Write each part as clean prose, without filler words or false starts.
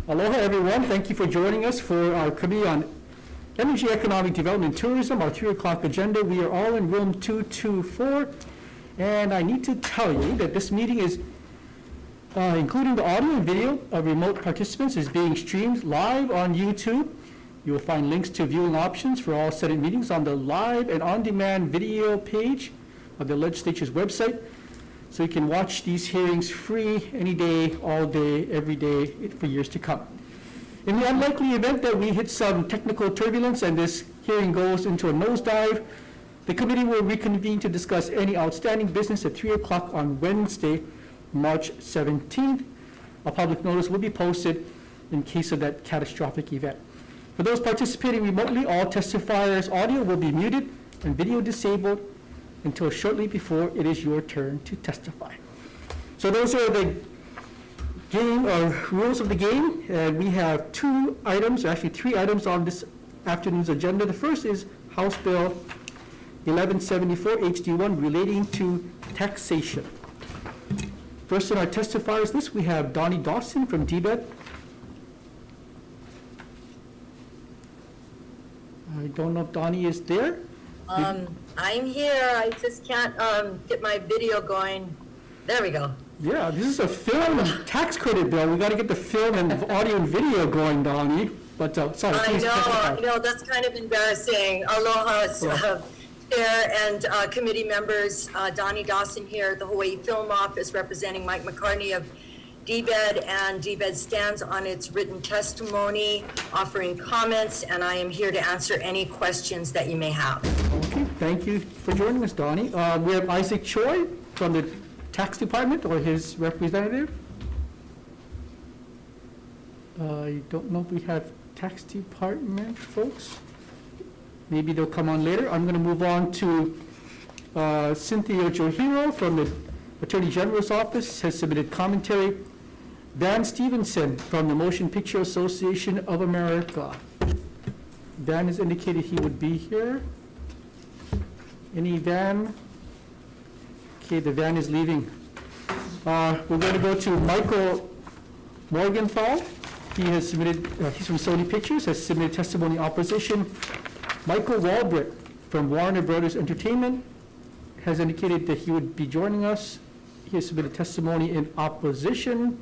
Aloha everyone, thank you for joining us for our Committee on Energy, Economic Development and Tourism, our 3 o'clock agenda. We are all in room 224, and I need to tell you that this meeting is, including the audio and video of remote participants, is being streamed live on YouTube. You will find links to viewing options for all Senate meetings on the live and on-demand video page of the legislature's website. So you can watch these hearings free any day, all day, every day for years to come. In the unlikely event that we hit some technical turbulence and this hearing goes into a nosedive, the committee will reconvene to discuss any outstanding business at 3 o'clock on Wednesday, March 17th. A public notice will be posted in case of that catastrophic event. For those participating remotely, all testifiers' audio will be muted and video disabled until shortly before it is your turn to testify. So those are the game rules of the game, and we have 2 items, actually 3 items on this afternoon's agenda. The first is House Bill 1174 HD1 relating to taxation. First on our testifiers list, we have Donnie Dawson from DBED. I don't know if Donnie is there. I'm here. I just can't get my video going. There we go. Yeah, this is a film and tax credit bill. We got to get the film and audio and video going, Donnie. But sorry, please I know, that's kind of embarrassing. Aloha, Chair and committee members. Donnie Dawson here at the Hawaii Film Office representing Mike McCartney of DBED, and DBED stands on its written testimony, offering comments, and I am here to answer any questions that you may have. Okay, thank you for joining us, Donnie. We have Isaac Choi from the Tax Department, or his representative. I don't know if we have Tax Department folks. Maybe they'll come on later. I'm going to move on to Cynthia Johiro from the Attorney General's Office has submitted commentary. Dan Stevenson from the Motion Picture Association of America. Dan has indicated he would be here. Any Dan? Okay, the van is leaving. We're going to go to Michael Morgenthau. He has submitted, he's from Sony Pictures, has submitted testimony in opposition. Michael Walbrick from Warner Brothers Entertainment has indicated that he would be joining us. He has submitted testimony in opposition.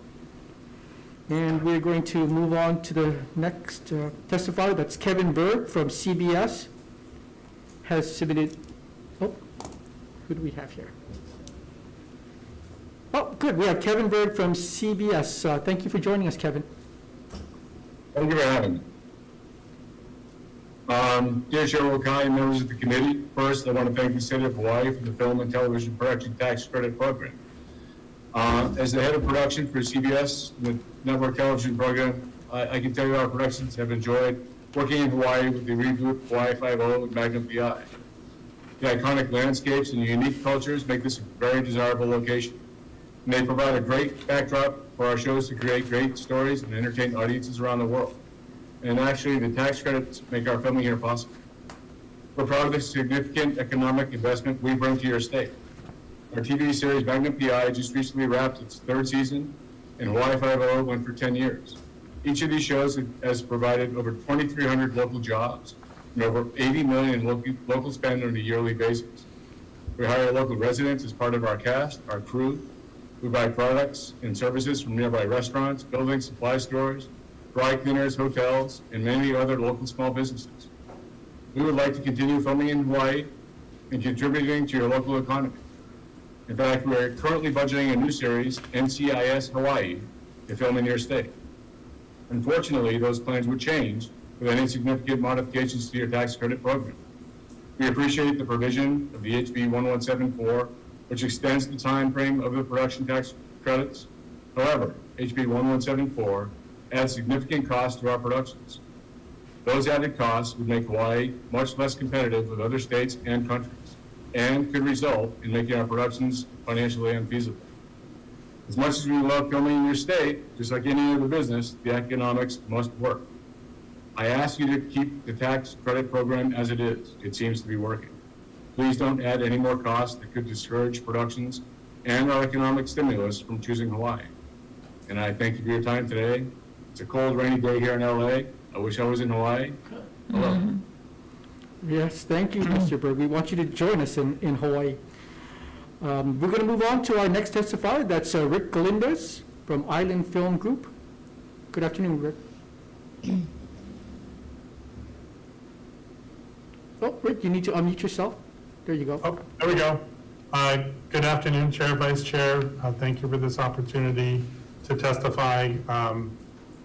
And we're going to move on to the next testifier. That's Kevin Berg from CBS. Has submitted, oh, who do we have here? Oh, good, we have Kevin Berg from CBS. Thank you for joining us, Kevin. Thank you for having me. Dear Sherwood County members of the committee, first I want to thank the State of Hawaii for the Film and Television Production Tax Credit Program. As the head of production for CBS, the network television program, I can tell you our productions have enjoyed working in Hawaii with the reboot Hawaii 5.0 and Magnum PI. The iconic landscapes and unique cultures make this a very desirable location. And they provide a great backdrop for our shows to create great stories and entertain audiences around the world. And actually, the tax credits make our filming here possible. We're proud of the significant economic investment we bring to your state. Our TV series Magnum PI just recently wrapped its 3rd season, and Hawaii 5.0 went for 10 years. Each of these shows has provided over 2,300 local jobs and over $80 million in local spend on a yearly basis. We hire local residents as part of our cast, our crew. We buy products and services from nearby restaurants, buildings, supply stores, dry cleaners, hotels, and many other local small businesses. We would like to continue filming in Hawaii and contributing to your local economy. In fact, we are currently budgeting a new series, NCIS Hawaii, to film in your state. Unfortunately, those plans would change with any significant modifications to your tax credit program. We appreciate the provision of the HB 1174, which extends the time frame of the production tax credits. However, HB 1174 adds significant costs to our productions. Those added costs would make Hawaii much less competitive with other states and countries, and could result in making our productions financially unfeasible. As much as we love filming in your state, just like any other business, the economics must work. I ask you to keep the tax credit program as it is. It seems to be working. Please don't add any more costs that could discourage productions and our economic stimulus from choosing Hawaii. And I thank you for your time today, It's a cold, rainy day here in LA. I wish I was in Hawaii. Hello. Yes, thank you, Mr. Berg. We want you to join us in Hawaii. We're going to move on to our next testifier. That's Rick Galindez from Island Film Group. Good afternoon, Rick. Oh, Rick, you need to unmute yourself. There you go. Oh, there we go. Good afternoon, Chair, Vice Chair. Thank you for this opportunity to testify.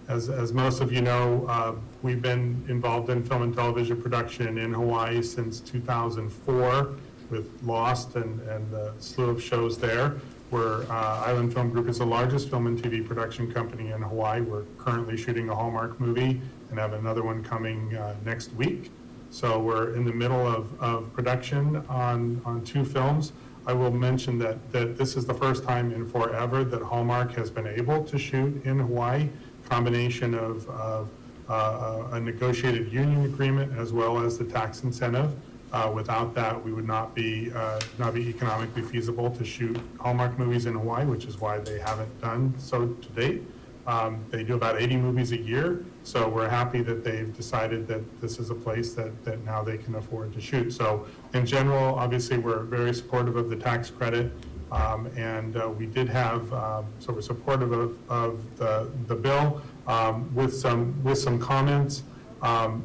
As most of you know, we've been involved in film and television production in Hawaii since 2004 with Lost and a slew of shows there. Island Film Group is the largest film and TV production company in Hawaii. We're currently shooting a Hallmark movie and have another one coming next week. So we're in the middle of production on 2 films. I will mention that this is the first time in forever that Hallmark has been able to shoot in Hawaii. Combination of a negotiated union agreement as well as the tax incentive. Without that, we would not be economically feasible to shoot Hallmark movies in Hawaii, which is why they haven't done so to date. They do about 80 movies a year, so we're happy that they've decided that this is a place that now they can afford to shoot. So in general, obviously, we're very supportive of the tax credit, and we did have, so we're supportive of the bill with some comments.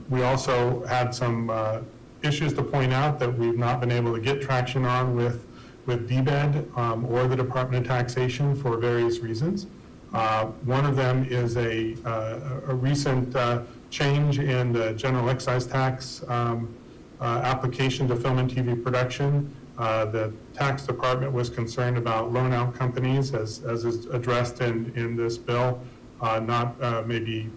We also had some issues to point out that we've not been able to get traction on with DBED or the Department of Taxation for various reasons. One of them is a recent change in the general excise tax application to film and TV production. The tax department was concerned about loan-out companies, as is addressed in this bill, not maybe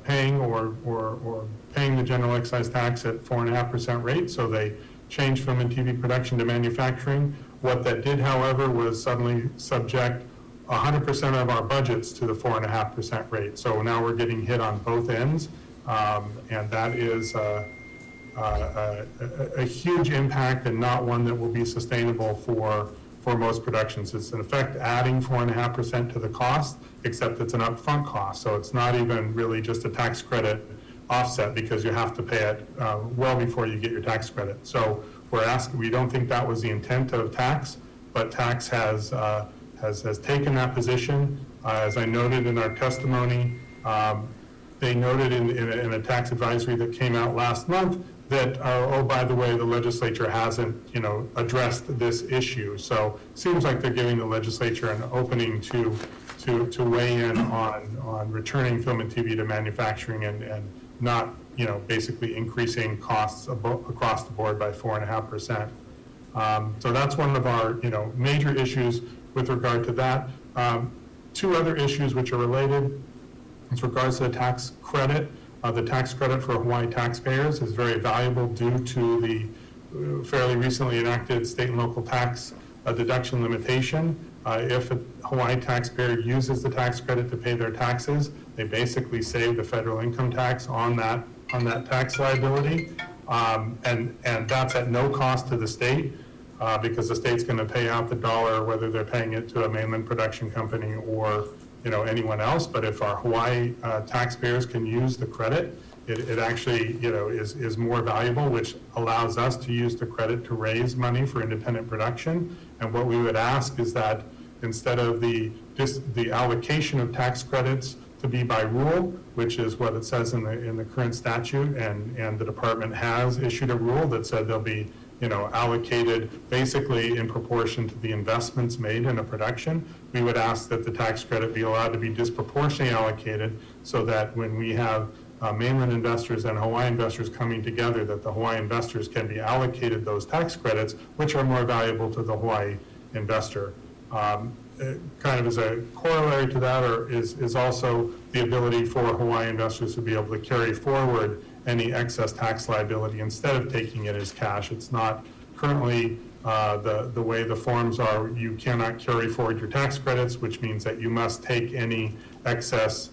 paying or paying the general excise tax at 4.5% rate. So they changed film and TV production to manufacturing. What that did, however, was suddenly subject 100% of our budgets to the 4.5% rate. So now we're getting hit on both ends, and that is a huge impact and not one that will be sustainable for most productions. It's in effect adding 4.5% to the cost, except it's an upfront cost. So it's not even really just a tax credit offset because you have to pay it well before you get your tax credit. So we don't think that was the intent of tax, but tax has taken that position. As I noted in our testimony, they noted in a tax advisory that came out last month that, oh, by the way, the legislature hasn't, addressed this issue. So it seems like they're giving the legislature an opening to weigh in on returning film and TV to manufacturing and not, basically increasing costs across the board by 4.5%. So that's one of our, major issues with regard to that. 2 other issues which are related with regards to the tax credit. The tax credit for Hawaii taxpayers is very valuable due to the fairly recently enacted state and local tax deduction limitation. If a Hawaii taxpayer uses the tax credit to pay their taxes, they basically save the federal income tax on that tax liability, and that's at no cost to the state. Because the state's going to pay out the dollar, whether they're paying it to a mainland production company or anyone else. But if our Hawaii taxpayers can use the credit, it actually is more valuable, which allows us to use the credit to raise money for independent production. And what we would ask is that instead of the allocation of tax credits to be by rule, which is what it says in the current statute, and the department has issued a rule that said they'll be allocated basically in proportion to the investments made in a production. We would ask that the tax credit be allowed to be disproportionately allocated so that when we have mainland investors and Hawaii investors coming together, that the Hawaii investors can be allocated those tax credits, which are more valuable to the Hawaii investor. Kind of as a corollary to that is also the ability for Hawaii investors to be able to carry forward any excess tax liability instead of taking it as cash. It's not currently the way the forms are. You cannot carry forward your tax credits, which means that you must take any excess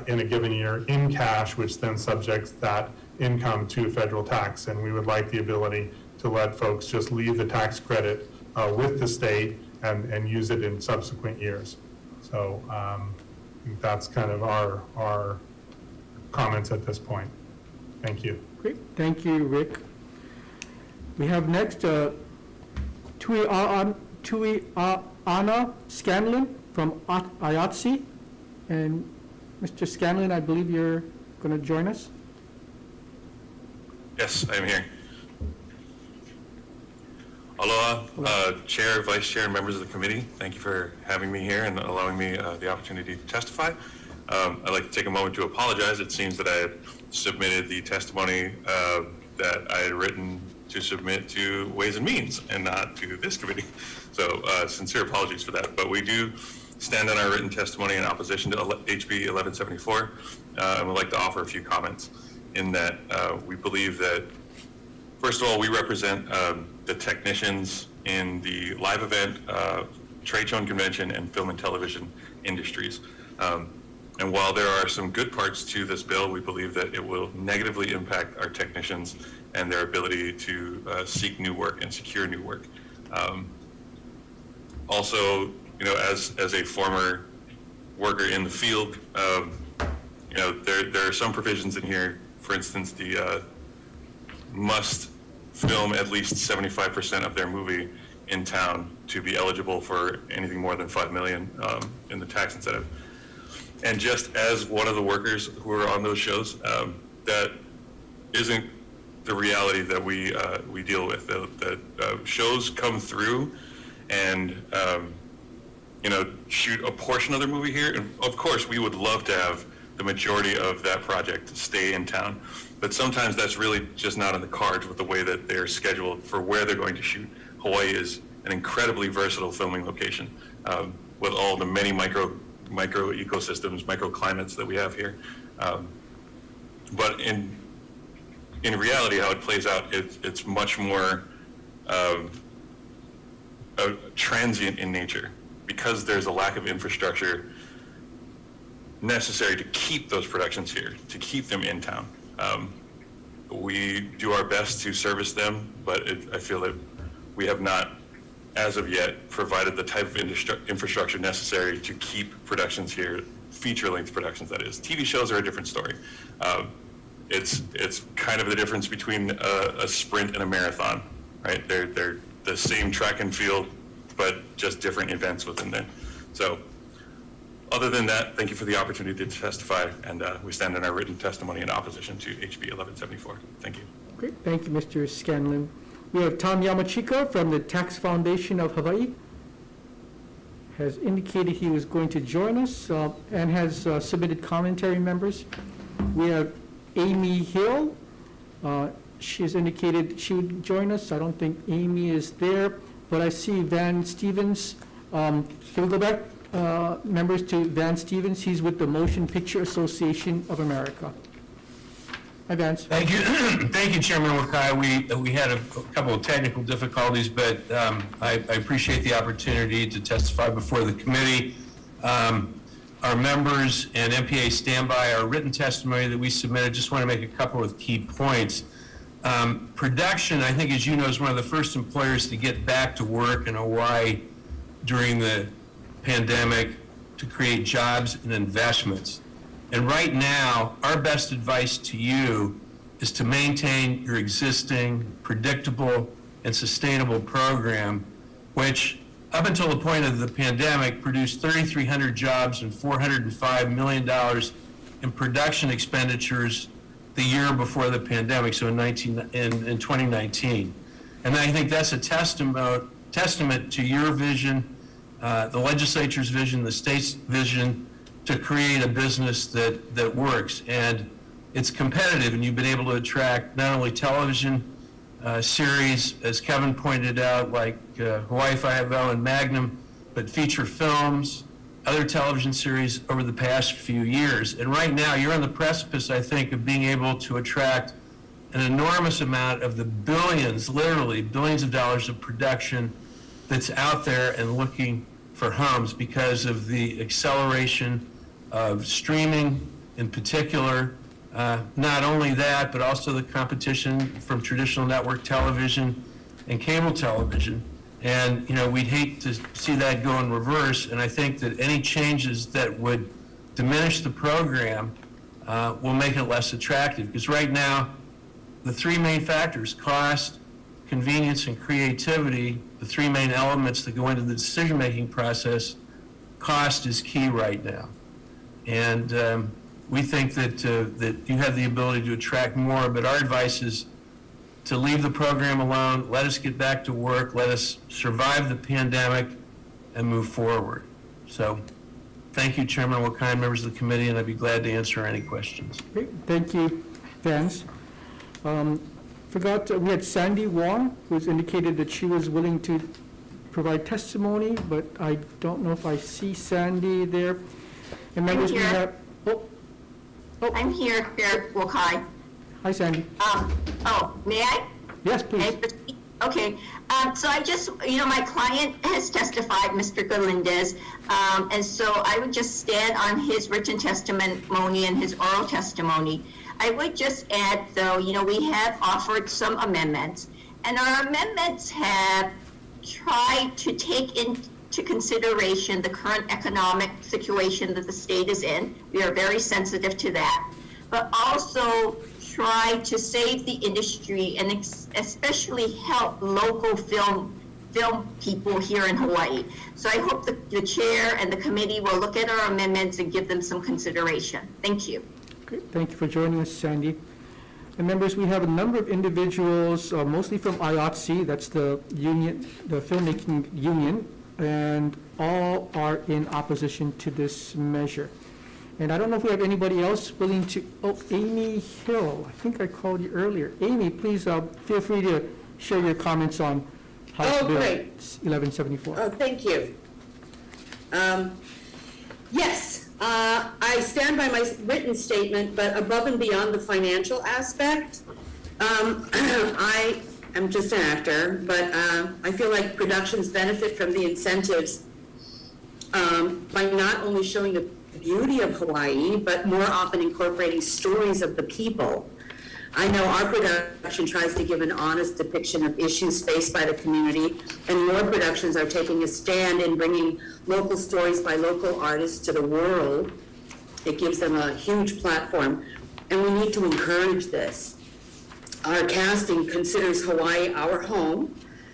in a given year in cash, which then subjects that income to federal tax. And we would like the ability to let folks just leave the tax credit with the state and use it in subsequent years. So That's kind of our comments at this point. Thank you. Great, thank you, Rick. We have next, Tui Ana Scanlon from IATSE. And Mr. Scanlon, I believe you're going to join us. Yes, I'm here. Aloha, Chair, Vice Chair, and members of the committee. Thank you for having me here and allowing me the opportunity to testify. I'd like to take a moment to apologize. It seems that I had submitted the testimony that I had written to submit to Ways and Means and not to this committee. So sincere apologies for that. But we do stand on our written testimony in opposition to HB 1174 and would like to offer a few comments in that we believe that, first of all, we represent the technicians in the live event, trade show and convention, and film and television industries. And while there are some good parts to this bill, we believe that it will negatively impact our technicians and their ability to seek new work and secure new work. Also, you know, as a former worker in the field, you know, there are some provisions in here. For instance, the must film at least 75% of their movie in town to be eligible for anything more than $5 million in the tax incentive. And just as one of the workers who are on those shows, that isn't the reality that we deal with. That shows come through and you know, shoot a portion of their movie here, and of course we would love to have the majority of that project stay in town, but sometimes that's really just not in the cards with the way that they're scheduled for where they're going to shoot. Hawaii is an incredibly versatile filming location with all the many micro ecosystems, microclimates that we have here. But in reality, how it plays out, it's much more transient in nature because there's a lack of infrastructure necessary to keep those productions here, to keep them in town. We do our best to service them, but I feel that we have not, as of yet, provided the type of infrastructure necessary to keep productions here, feature-length productions, that is. TV shows are a different story. It's kind of the difference between a sprint and a marathon, right? They're the same track and field, but just different events within there. So, other than that, thank you for the opportunity to testify, and we stand in our written testimony in opposition to HB 1174. Thank you. Great, thank you, Mr. Scanlon. We have Tom Yamachika from the Tax Foundation of Hawaii. Has indicated he was going to join us and has submitted commentary, members. We have Amy Hill. She has indicated she would join us. I don't think Amy is there, but I see Van Stevens. Can we go back, members, to Van Stevens? He's with the Motion Picture Association of America. Hi, Vance. Thank you. Thank you, Chairman Wakai. We had a couple of technical difficulties, but I appreciate the opportunity to testify before the committee. Our members and MPA stand by our written testimony that we submitted. Just want to make a couple of key points. Production, I think, as you know, is one of the first employers to get back to work in Hawaii during the pandemic to create jobs and investments. And right now, our best advice to you is to maintain your existing, predictable, and sustainable program, which, up until the point of the pandemic, produced 3,300 jobs and $405 million in production expenditures the year before the pandemic, so in 2019. And I think that's a testament to your vision, the legislature's vision, the state's vision, to create a business that works. And it's competitive, and you've been able to attract not only television series, as Kevin pointed out, like Hawaii Five-0 and Magnum, but feature films, other television series over the past few years. And right now, you're on the precipice, I think, of being able to attract an enormous amount of the billions, literally billions of dollars of production that's out there and looking for homes because of the acceleration of streaming in particular. Not only that, but also the competition from traditional network television and cable television. And, you know, we'd hate to see that go in reverse. And I think that any changes that would diminish the program will make it less attractive. Because right now, the three main factors, cost, convenience, and creativity, the three main elements that go into the decision-making process, cost is key right now. And we think that you have the ability to attract more, but our advice is to leave the program alone, let us get back to work, let us survive the pandemic, and move forward. So, thank you, Chairman Wakai, members of the committee, and I'd be glad to answer any questions. Great, thank you, Vance. We had Sandy Wong, who's indicated that she was willing to provide testimony, but I don't know if I see Sandy there. And members, we have, I'm here, Chair Wakai. hi, Sandy. May I? Yes, please. Okay, so I just, my client has testified, Mr. Galindez, and so I would just stand on his written testimony and his oral testimony. I would just add, though, we have offered some amendments, and our amendments have tried to take into consideration the current economic situation that the state is in. We are very sensitive to that, but also try to save the industry and especially help local film people here in Hawaii. So I hope the chair and the committee will look at our amendments and give them some consideration. Thank you. Great, thank you for joining us, Sandy. And members, we have a number of individuals, mostly from IATSE, that's the union, the filmmaking union, and all are in opposition to this measure. And I don't know if we have anybody else willing to, Amy Hill, I think I called you earlier. Amy, please feel free to share your comments on House Bill great. 1174. Oh, thank you. Yes, I stand by my written statement, but above and beyond the financial aspect, I am just an actor, but I feel like productions benefit from the incentives by not only showing the beauty of Hawaii, but more often incorporating stories of the people. I know our production tries to give an honest depiction of issues faced by the community, and your productions are taking a stand in bringing local stories by local artists to the world. It gives them a huge platform, and we need to encourage this. Our casting considers Hawaii our home,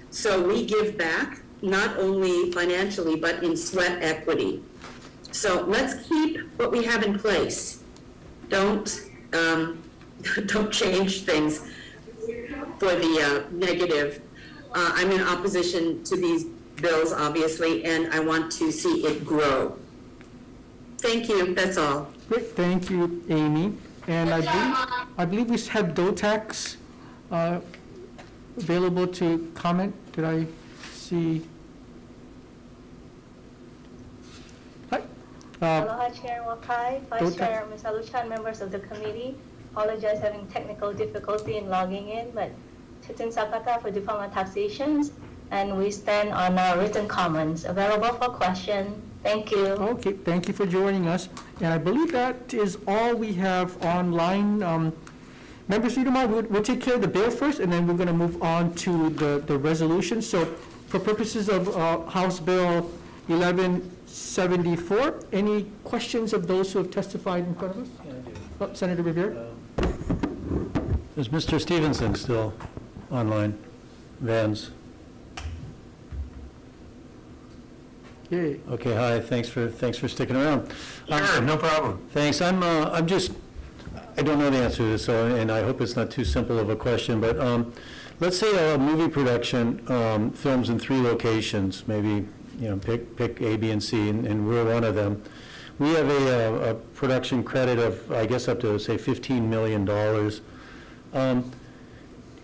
so we give back, not only financially, but in sweat equity. So let's keep what we have in place. Don't change things for the negative. I'm in opposition to these bills, obviously, and I want to see it grow. Thank you, that's all. Great, thank you, Amy. And I believe we have DOTAX available to comment. Did I see? Hi. Aloha, Chair Wakai, Vice DOTAX. Chair Ms. Aluchan, members of the committee. Apologize having technical difficulty in logging in, but Chitin Sakata for Department of Taxation, and we stand on our written comments available for question. Thank you. Okay, thank you for joining us. And I believe that is all we have online. Members, you don't mind, we'll take care of the bill first, and then we're going to move on to the resolution. So for purposes of House Bill 1174, any questions of those who have testified in front of us? Senator Rivera? Is Mr. Stevenson still online? Vans? Yay. Okay, hi, thanks for sticking around. Sure, no problem. Thanks, I don't know the answer to this, so, and I hope it's not too simple of a question, but let's say a movie production films in 3 locations, maybe, pick A, B, and C, and we're one of them. We have a production credit of, I guess, up to, say, $15 million.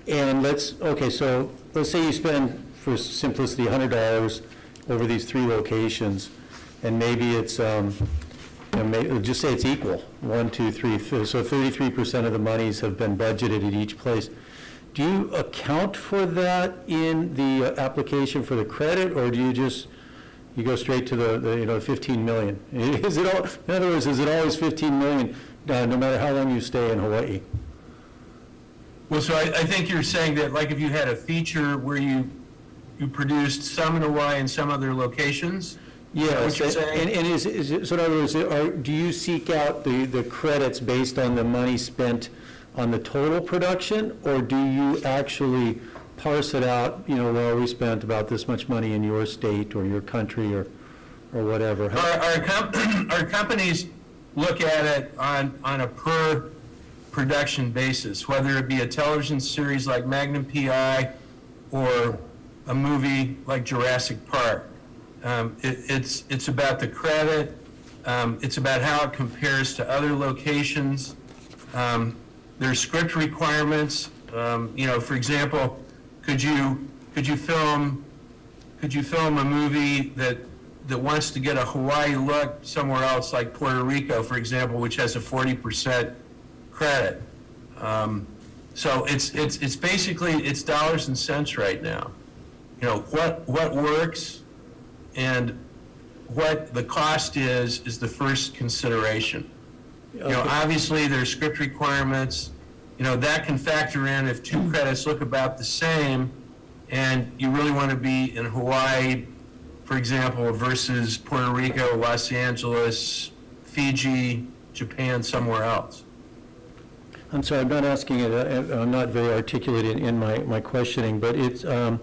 And let's say you spend, for simplicity, $100 over these 3 locations, and maybe it's, just say it's equal, 1, 2, 3, so 33% of the monies have been budgeted at each place. Do you account for that in the application for the credit, or do you go straight to the 15 million? Is it all, in other words, is it always 15 million, no matter how long you stay in Hawaii? Well, so I think you're saying that, like, if you had a feature where you produced some in Hawaii and some other locations? Yes, what you're saying? and is it, so in other words, do you seek out the credits based on the money spent on the total production, or do you actually parse it out, well, we spent about this much money in your state or your country or whatever? Our companies look at it on a per production basis, whether it be a television series like Magnum PI or a movie like Jurassic Park. It's about the credit. It's about how it compares to other locations. There's script requirements. For example, could you film a movie that wants to get a Hawaii look somewhere else, like Puerto Rico, for example, which has a 40% credit. So it's basically, it's dollars and cents right now. What works and what the cost is the first consideration. Obviously there's script requirements, that can factor in if two credits look about the same and you really want to be in Hawaii, for example, versus Puerto Rico, Los Angeles, Fiji, Japan, somewhere else. I'm sorry, I'm not asking it, I'm not very articulate in my questioning, but it's, I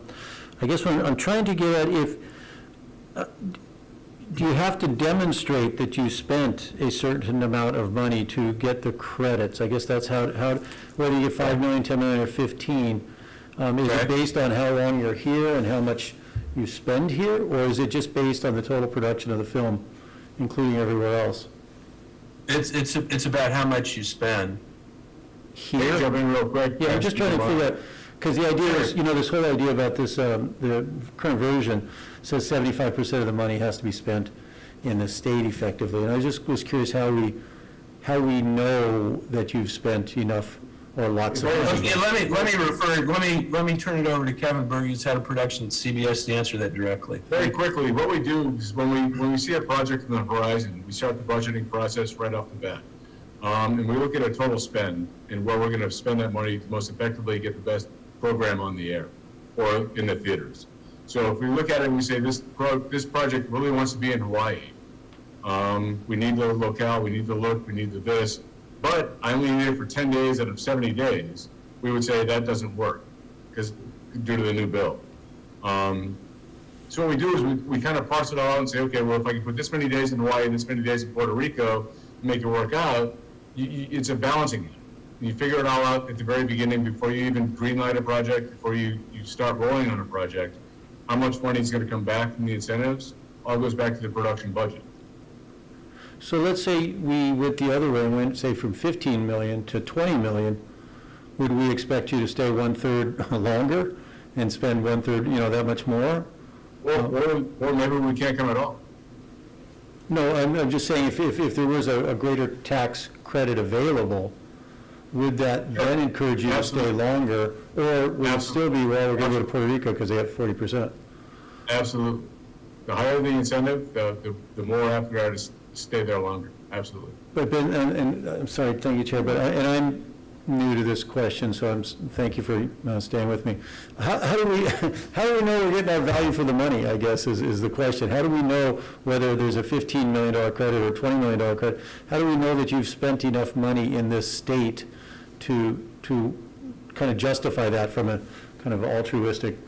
guess what I'm trying to get at, do you have to demonstrate that you spent a certain amount of money to get the credits? I guess that's how whether you get 5 million, 10 million, or 15, is it based on how long you're here and how much you spend here, or is it just based on the total production of the film, including everywhere else? It's about how much you spend. Here? Jump in real quick. Yeah, I'm just trying to figure out, because the idea is, this whole idea about this, the current version says 75% of the money has to be spent in the state effectively. And I just was curious how we know that you've spent enough or lots of money. Let me turn it over to Kevin Berg, who's head of production at CBS, to answer that directly. Very quickly, what we do is when we see a project on the horizon, we start the budgeting process right off the bat. And we look at our total spend and where we're going to spend that money to most effectively get the best program on the air or in the theaters. So if we look at it and we say this project really wants to be in Hawaii, we need the locale, we need the look, we need the this, but I only need it for 10 days out of 70 days, we would say that doesn't work because due to the new bill. So what we do is we kind of parse it all out and say, okay, well, if I can put this many days in Hawaii and this many days in Puerto Rico, make it work out, it's a balancing act. You figure it all out at the very beginning before you even greenlight a project, before you start rolling on a project, how much money is going to come back from the incentives, all goes back to the production budget. So let's say we went the other way and went, say, from 15 million to 20 million, would we expect you to stay 1/3 longer and spend 1/3, that much more? Or maybe we can't come at all. No, I'm just saying if there was a greater tax credit available, would that then encourage you to stay longer? Or would it still be, well, we're going to go to Puerto Rico because they have 40%? Absolutely. The higher the incentive, the more apt we are to stay there longer. Absolutely. But Ben, and I'm sorry, thank you, Chair, but and I'm new to this question, so thank you for staying with me. How do we know we're getting our value for the money, I guess, is the question. How do we know whether there's a $15 million credit or $20 million credit? How do we know that you've spent enough money in this state to kind of justify that from a kind of altruistic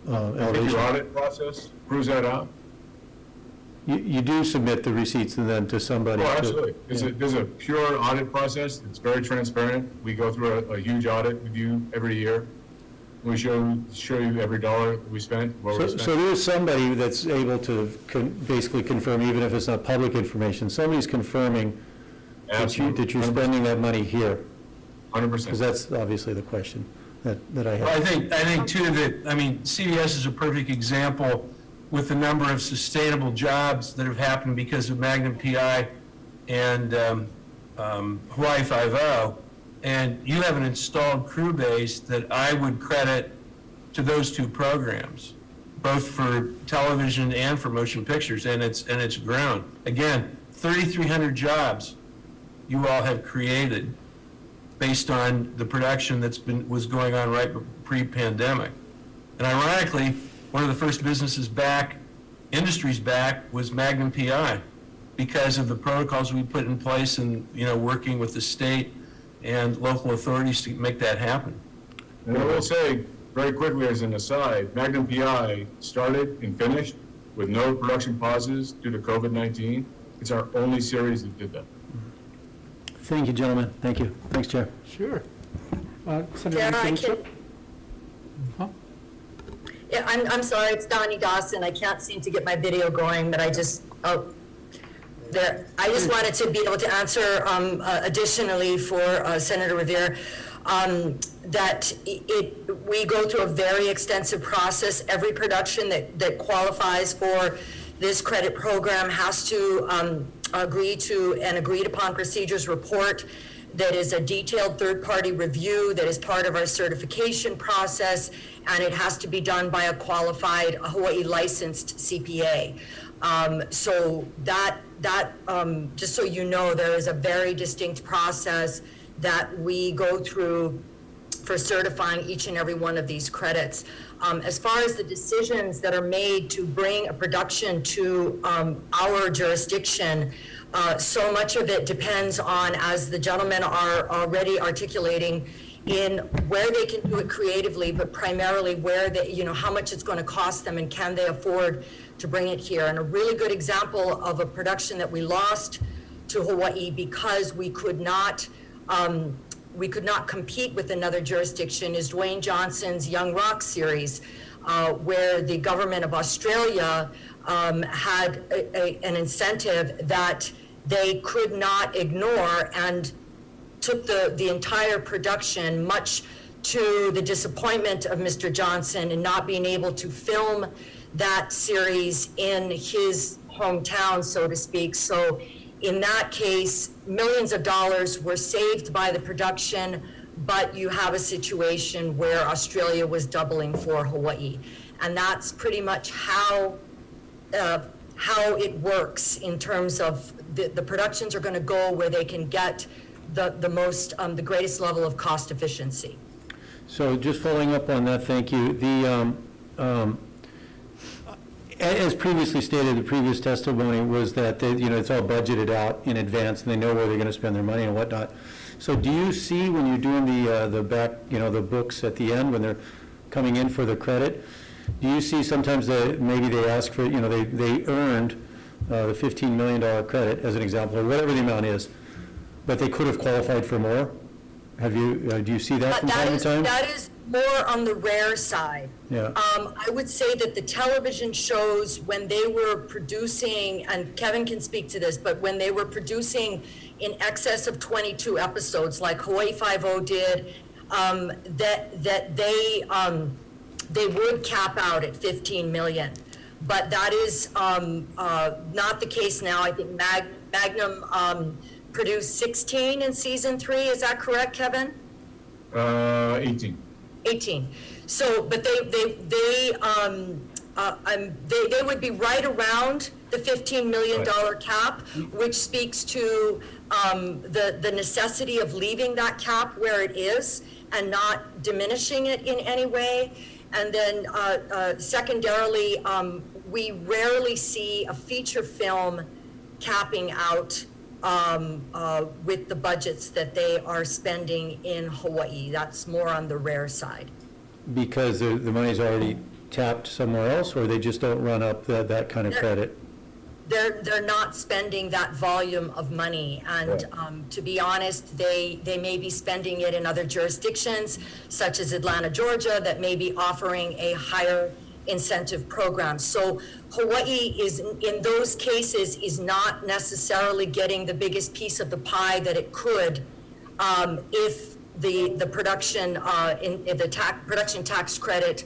elevation? The audit process proves that out. You do submit the receipts and then to somebody? Oh, absolutely. There's a pure audit process. It's very transparent. We go through a huge audit with you every year. We show you every dollar we spent, where we spent. So there's somebody that's able to basically confirm, even if it's not public information, somebody's confirming that you're spending that money here? 100%. Because that's obviously the question that I have. Well, I think too that, CBS is a perfect example with the number of sustainable jobs that have happened because of Magnum PI and Hawaii 5.0, and you have an installed crew base that I would credit to those two programs, both for television and for motion pictures, and it's grown. Again, 3,300 jobs you all have created based on the production was going on right pre-pandemic. And ironically, one of the first businesses back industry's back was Magnum PI because of the protocols we put in place and, working with the state and local authorities to make that happen. And I will say, very quickly as an aside, Magnum PI started and finished with no production pauses due to COVID-19. It's our only series that did that. Thank you, gentlemen. Thank you. Thanks, Chair. Sure. Senator Yeah, I Russo? can, Huh? yeah, I'm sorry, it's Donnie Dawson. I can't seem to get my video going, but I just wanted to be able to answer additionally for Senator Rivera, that we go through a very extensive process. Every production that qualifies for this credit program has to agree to an agreed upon procedures report that is a detailed third-party review that is part of our certification process, and it has to be done by a qualified Hawaii licensed CPA. So that just so you know, there is a very distinct process that we go through for certifying each and every one of these credits. As far as the decisions that are made to bring a production to our jurisdiction, so much of it depends on, as the gentlemen are already articulating, in where they can do it creatively, but primarily where they, how much it's going to cost them and can they afford to bring it here. And a really good example of a production that we lost to Hawaii because we could not compete with another jurisdiction is Dwayne Johnson's Young Rock series, where the government of Australia had an incentive that they could not ignore and took the entire production, much to the disappointment of Mr. Johnson in not being able to film that series in his hometown, so to speak. So in that case, millions of dollars were saved by the production, but you have a situation where Australia was doubling for Hawaii. And that's pretty much how it works in terms of the productions are going to go where they can get the greatest level of cost efficiency. So just following up on that, thank you. As previously stated, the previous testimony was that it's all budgeted out in advance and they know where they're going to spend their money and whatnot. So do you see when you're doing the back, the books at the end when they're coming in for the credit, do you see sometimes that maybe they ask for, they earned the $15 million credit as an example, or whatever the amount is, but they could have qualified for more? Do you see that from time to time? That is more on the rare side. Yeah. I would say that the television shows, when they were producing, and Kevin can speak to this, but when they were producing in excess of 22 episodes, like Hawaii Five-0 did, that they would cap out at 15 million. But that is not the case now. I think Magnum produced 16 in season 3. Is that correct, Kevin? 18. 18. So, but they would be right around the $15 million cap, which speaks to the necessity of leaving that cap where it is and not diminishing it in any way. And then secondarily, we rarely see a feature film capping out with the budgets that they are spending in Hawaii. That's more on the rare side. Because the money's already tapped somewhere else, or they just don't run up that kind of credit? They're not spending that volume of money, and to be honest, they may be spending it in other jurisdictions, such as Atlanta, Georgia, that may be offering a higher incentive program. So Hawaii is, in those cases, is not necessarily getting the biggest piece of the pie that it could if the production production tax credit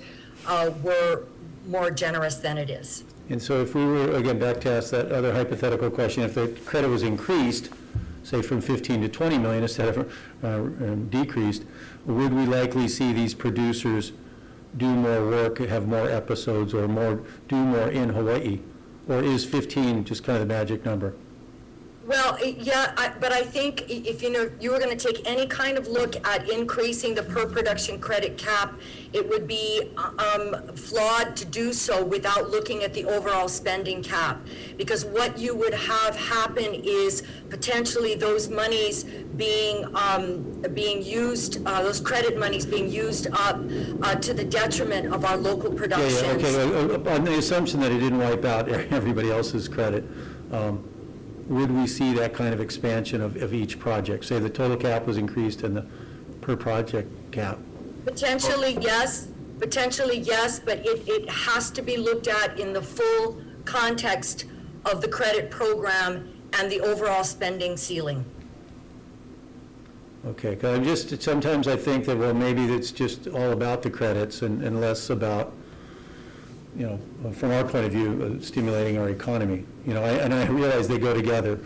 were more generous than it is. And so if we were, again, back to ask that other hypothetical question, if the credit was increased, say from 15 to 20 million instead of decreased, would we likely see these producers do more work, have more episodes, or do more in Hawaii? Or is 15 just kind of the magic number? Well, but I think if you were going to take any kind of look at increasing the per production credit cap, it would be flawed to do so without looking at the overall spending cap. Because what you would have happen is potentially those monies being used, those credit monies being used up to the detriment of our local productions. Yeah, okay, on the assumption that it didn't wipe out everybody else's credit, would we see that kind of expansion of each project? Say the total cap was increased and the per project cap? Potentially, yes, but it has to be looked at in the full context of the credit program and the overall spending ceiling. Okay, because sometimes I think that, well, maybe it's just all about the credits and less about, from our point of view, stimulating our economy. And I realize they go together,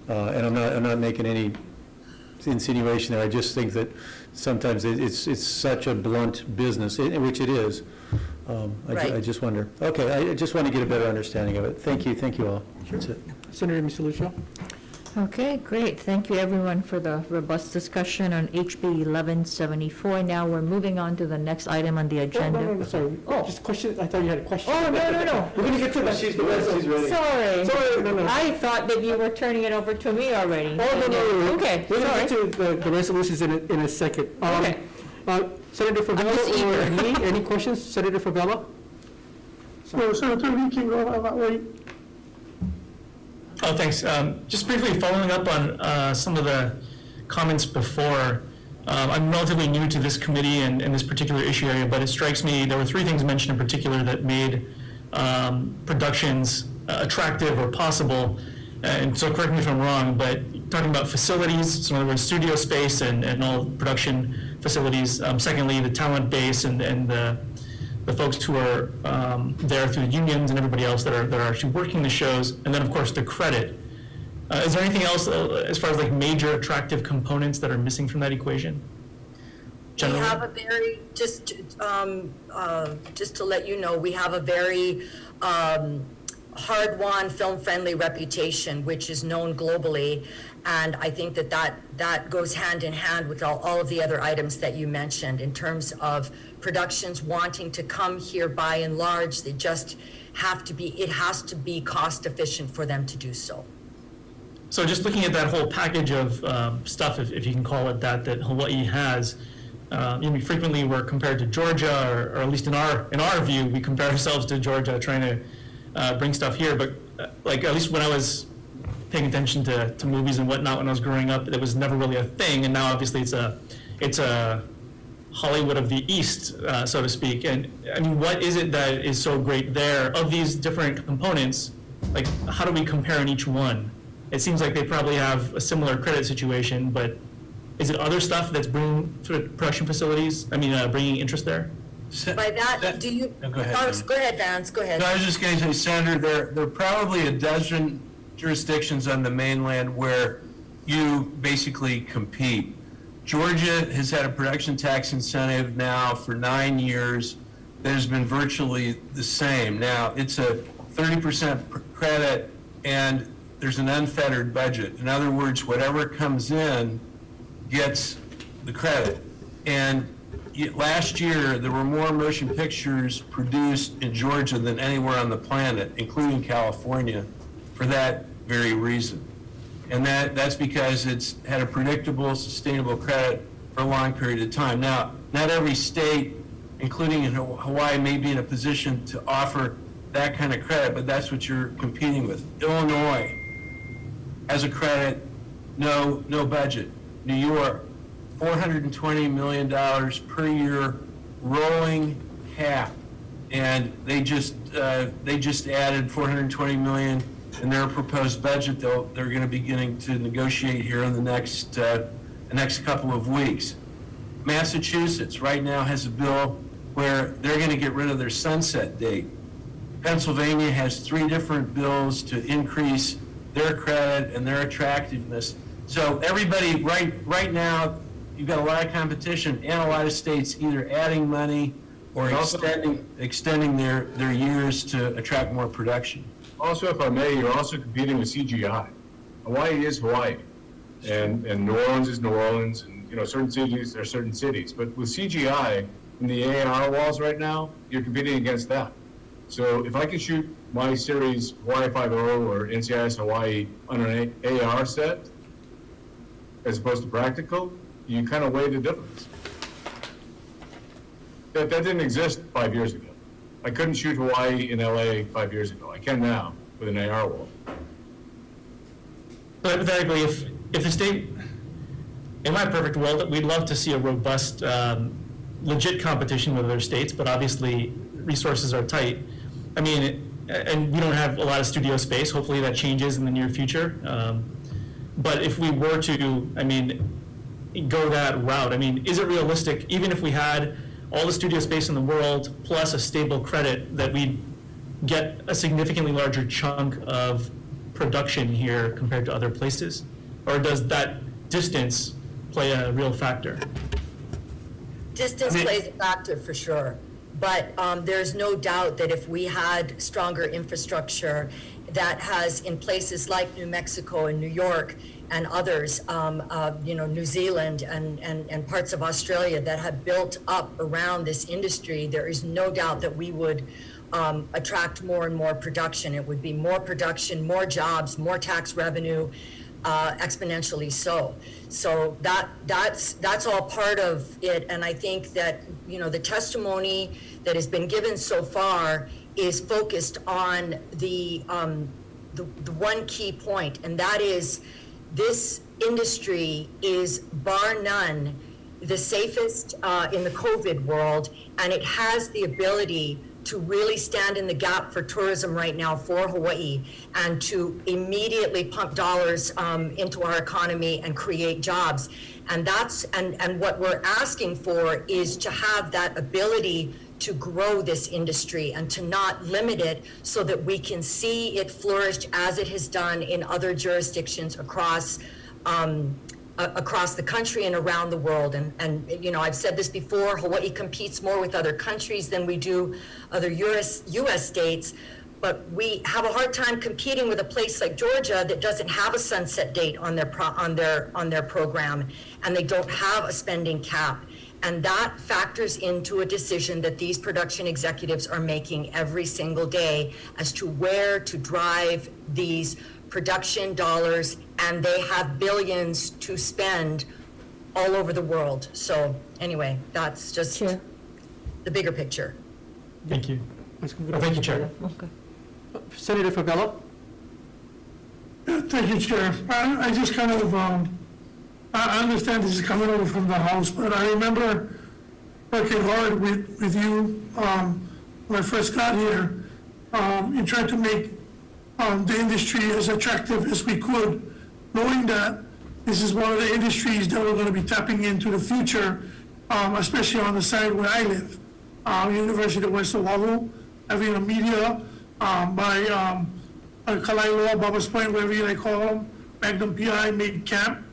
and I'm not making any insinuation there. I just think that sometimes it's such a blunt business, which it is. I just wonder. Okay, I just want to get a better understanding of it. Thank you all. That's it. Senator Misalucio? Okay, great. Thank you, everyone, for the robust discussion on HB 1174. Now we're moving on to the next item on the agenda. No, sorry. Oh. Just question, I thought you had a question. Oh, no. We're going to get to that. She's ready. Sorry. Sorry, no. I thought that you were turning it over to me already. Oh, no. Okay, We're going sorry. to get to the resolutions in a second. Okay. Senator Favela or me, any questions? Senator Favela? No, Senator Lee can go that way. Oh, thanks. Just briefly following up on some of the comments before. I'm relatively new to this committee and this particular issue area, but it strikes me there were three things mentioned in particular that made productions attractive or possible. And so correct me if I'm wrong, but talking about facilities, so in other words, studio space and all production facilities. Secondly, the talent base and the folks who are there through the unions and everybody else that are actually working the shows, and then of course the credit. Is there anything else as far as like major attractive components that are missing from that equation? Generally? We have a very, just to let you know, we have a very hard-won, film-friendly reputation, which is known globally. And I think that goes hand in hand with all of the other items that you mentioned in terms of productions wanting to come here by and large. They just it has to be cost efficient for them to do so. So just looking at that whole package of stuff, if you can call it that Hawaii has, frequently we're compared to Georgia, or at least in our view, we compare ourselves to Georgia, trying to bring stuff here. But like at least when I was paying attention to movies and whatnot when I was growing up, it was never really a thing. And now obviously it's a Hollywood of the East, so to speak. And I mean, what is it that is so great there of these different components? Like, how do we compare in each one? It seems like they probably have a similar credit situation, but is it other stuff that's bringing sort of production facilities? I mean, bringing interest there? By that, do you? No, go ahead, Go ahead, Vance. Go ahead. No, I was just going to say, Senator, there are probably a dozen jurisdictions on the mainland where you basically compete. Georgia has had a production tax incentive now for 9 years that has been virtually the same. Now, it's a 30% credit, and there's an unfettered budget. In other words, whatever comes in gets the credit. And last year, there were more motion pictures produced in Georgia than anywhere on the planet, including California, for that very reason. And that's because it's had a predictable, sustainable credit for a long period of time. Now, not every state, including in Hawaii, may be in a position to offer that kind of credit, but that's what you're competing with. Illinois has a credit, no budget. New York, $420 million per year rolling cap, and they just added $420 million in their proposed budget. They're going to be beginning to negotiate here in the next couple of weeks. Massachusetts right now has a bill where they're going to get rid of their sunset date. Pennsylvania has 3 different bills to increase their credit and their attractiveness. So everybody right now, you've got a lot of competition and a lot of states either adding money or extending their years to attract more production. Also, if I may, you're also competing with CGI. Hawaii is Hawaii, and New Orleans is New Orleans, and certain cities are certain cities. But with CGI and the AR walls right now, you're competing against that. So if I can shoot my series Hawaii 5.0 or NCIS Hawaii on an AR set, as opposed to practical, you kind of weigh the difference. That didn't exist 5 years ago. I couldn't shoot Hawaii in LA 5 years ago. I can now with an AR wall. But hypothetically, if the state, in my perfect world, we'd love to see a robust, legit competition with other states, but obviously resources are tight. I mean, and we don't have a lot of studio space. Hopefully that changes in the near future. But if we were to, I mean, go that route, I mean, is it realistic, even if we had all the studio space in the world plus a stable credit, that we'd get a significantly larger chunk of production here compared to other places? Or does that distance play a real factor? Distance plays a factor for sure, but there's no doubt that if we had stronger infrastructure that has in places like New Mexico and New York and others, New Zealand and parts of Australia that have built up around this industry, there is no doubt that we would attract more and more production. It would be more production, more jobs, more tax revenue, exponentially so. So that's all part of it. And I think that, the testimony that has been given so far is focused on the one key point, and that is this industry is bar none the safest in the COVID world, and it has the ability to really stand in the gap for tourism right now for Hawaii and to immediately pump dollars into our economy and create jobs. And and what we're asking for is to have that ability to grow this industry and to not limit it, so that we can see it flourish as it has done in other jurisdictions across the country and around the world. And I've said this before, Hawaii competes more with other countries than we do other US states, but we have a hard time competing with a place like Georgia that doesn't have a sunset date on their program, and they don't have a spending cap. And that factors into a decision that these production executives are making every single day as to where to drive these production dollars, and they have billions to spend all over the world. So anyway, that's just the bigger picture. Thank you. Thank you, Chair. Okay. Senator Favela? Thank you, Chair. I just kind of, I understand this is coming over from the House, but I remember working hard with you when I first got here in trying to make the industry as attractive as we could, knowing that this is one of the industries that we're going to be tapping into the future, especially on the side where I live. University of West Oahu, having a media by Kalailoa, Baba's Point, whatever you call them, Magnum PI made camp,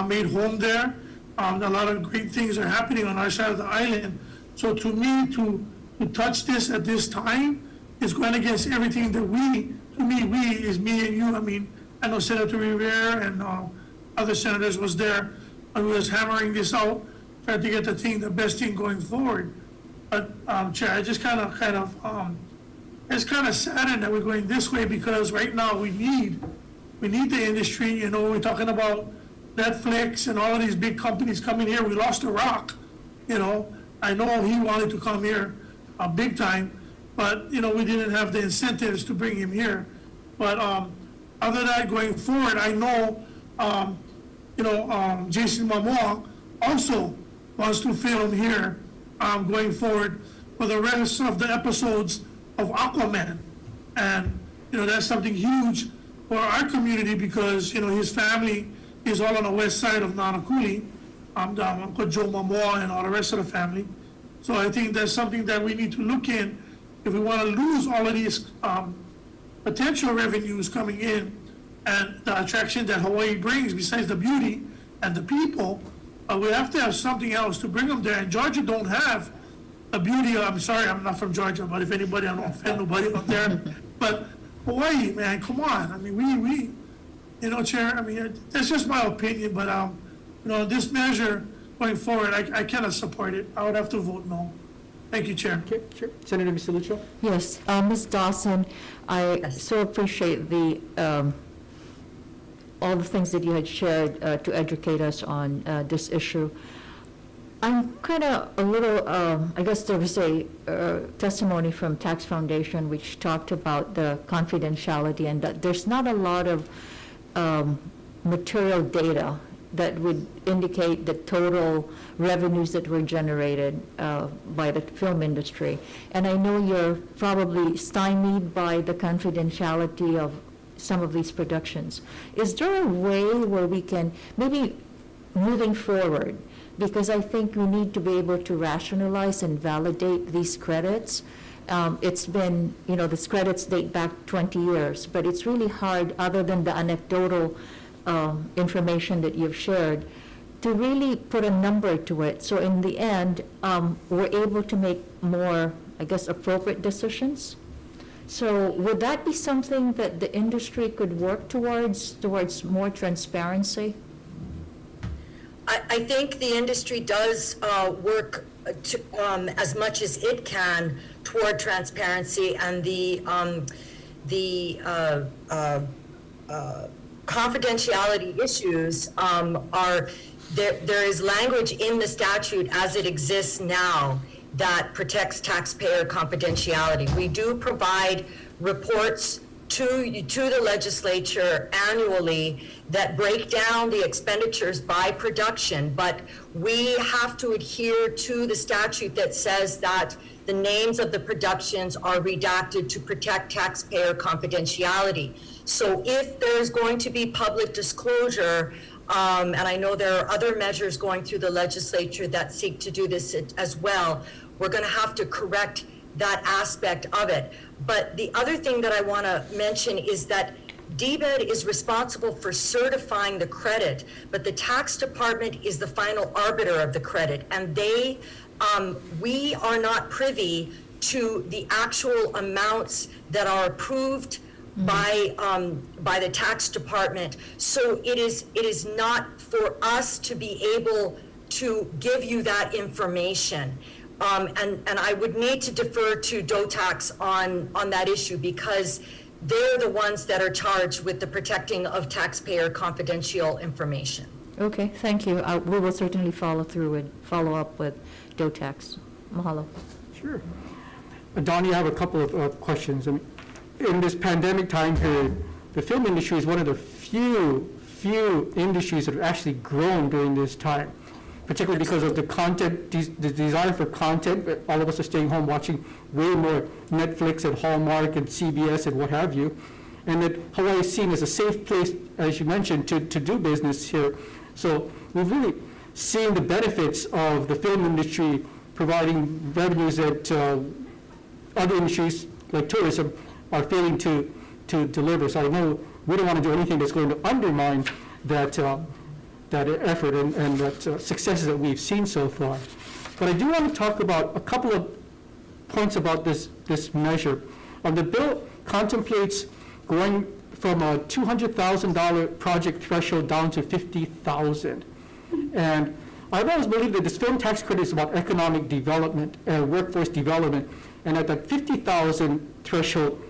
made home there. A lot of great things are happening on our side of the island. So to me, to touch this at this time is going against everything that we is me and you. I mean, I know Senator Rivera and other senators was there and was hammering this out, trying to get the best thing going forward. But Chair, I just it's kind of saddened that we're going this way, because right now we need the industry. We're talking about Netflix and all of these big companies coming here. We lost The Rock. I know he wanted to come here big time, but we didn't have the incentives to bring him here. But other than that, going forward, I know Jason Momoa also wants to film here going forward for the rest of the episodes of Aquaman. And that's something huge for our community, because his family is all on the west side of Nanakuli, Uncle Joe Momoa and all the rest of the family. So I think that's something that we need to look in if we want to lose all of these potential revenues coming in and the attraction that Hawaii brings, besides the beauty and the people. We have to have something else to bring them there. And Georgia don't have the beauty. I'm sorry, I'm not from Georgia, but if anybody, I don't offend nobody out there. But Hawaii, man, come on. I mean, we You know, Chair, I mean, that's just my opinion, but, you know, this measure going forward, I cannot support it. I would have to vote no. Thank you, Chair. Okay, sure. Senator Misalucho? Yes, Ms. Dawson, I so appreciate the, all the things that you had shared to educate us on this issue. I'm kind of a little, I guess there was a testimony from Tax Foundation which talked about the confidentiality and that there's not a lot of material data that would indicate the total revenues that were generated by the film industry. And I know you're probably stymied by the confidentiality of some of these productions. Is there a way where we can, maybe moving forward, because I think we need to be able to rationalize and validate these credits. It's been, you know, these credits date back 20 years, but it's really hard, other than the anecdotal information that you've shared, to really put a number to it. So in the end, we're able to make more, I guess, appropriate decisions. So would that be something that the industry could work towards more transparency? I think the industry does work to, as much as it can toward transparency, and the confidentiality issues are, there is language in the statute as it exists now that protects taxpayer confidentiality. We do provide reports to the legislature annually that break down the expenditures by production, but we have to adhere to the statute that says that the names of the productions are redacted to protect taxpayer confidentiality. So if there's going to be public disclosure, and I know there are other measures going through the legislature that seek to do this as well, we're going to have to correct that aspect of it. But the other thing that I want to mention is that DBED is responsible for certifying the credit, but the tax department is the final arbiter of the credit, and we are not privy to the actual amounts that are approved by the tax department. So it is not for us to be able to give you that information. And I would need to defer to DOTAX on that issue, because they're the ones that are charged with the protecting of taxpayer confidential information. Okay, thank you. We will certainly follow up with DOTAX. Mahalo. Sure. Donnie, I have a couple of questions. In this pandemic time period, the film industry is one of the few industries that have actually grown during this time, particularly because of the content, the desire for content. All of us are staying home watching way more Netflix and Hallmark and CBS and what have you. And that Hawaii is seen as a safe place, as you mentioned, to do business here. So we've really seen the benefits of the film industry providing revenues that other industries like tourism are failing to deliver. So I know we don't want to do anything that's going to undermine that effort and that successes that we've seen so far. But I do want to talk about a couple of points about this measure. The bill contemplates going from a $200,000 project threshold down to $50,000. And I've always believed that this film tax credit is about economic development and workforce development. And at that $50,000 threshold,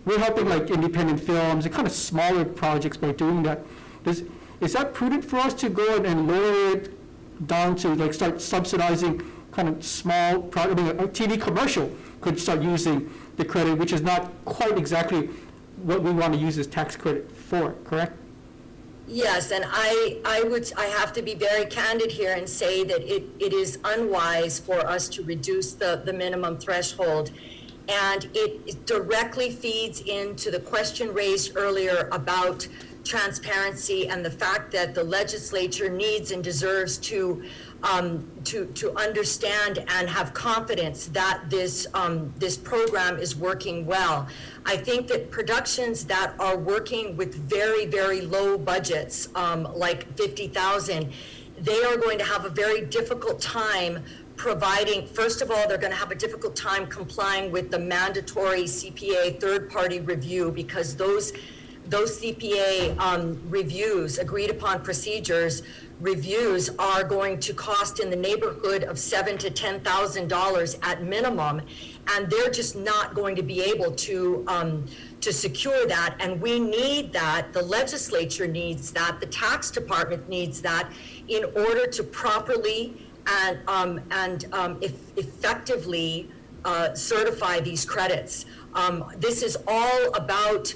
we're helping like independent films and kind of smaller projects by doing that. Is that prudent for us to go and lower it down to like start subsidizing kind of small projects? I mean, a TV commercial could start using the credit, which is not quite exactly what we want to use this tax credit for, correct? Yes, and I have to be very candid here and say that it is unwise for us to reduce the minimum threshold. And it directly feeds into the question raised earlier about transparency and the fact that the legislature needs and deserves to understand and have confidence that this program is working well. I think that productions that are working with very, very low budgets, like $50,000, they are going to have a very difficult time providing. First of all, they're going to have a difficult time complying with the mandatory CPA third-party review, because those those CPA reviews, agreed upon procedures, reviews are going to cost in the neighborhood of $7,000 to $10,000 at minimum, and they're just not going to be able to secure that. And we need that. The legislature needs that. The tax department needs that in order to properly and effectively certify these credits. This is all about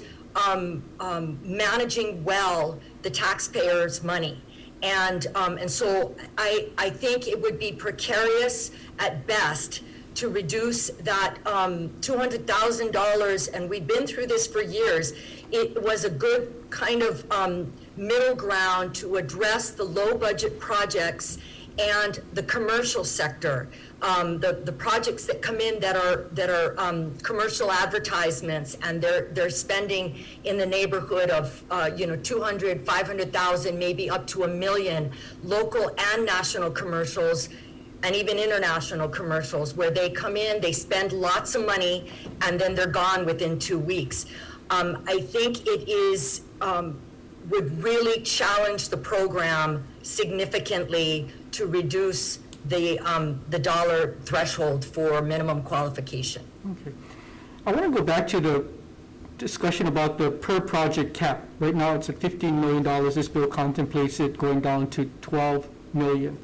managing well the taxpayers' money. And so I think it would be precarious at best to reduce that $200,000, and we've been through this for years. It was a good kind of middle ground to address the low budget projects and the commercial sector. The projects that come in that are commercial advertisements, and they're spending in the neighborhood of 200, 500,000, maybe up to $1 million, local and national commercials, and even international commercials, where they come in, they spend lots of money, and then they're gone within 2 weeks. I think it is would really challenge the program significantly to reduce the dollar threshold for minimum qualification. Okay. I want to go back to the discussion about the per project cap. Right now it's at $15 million. This bill contemplates it going down to $12 million.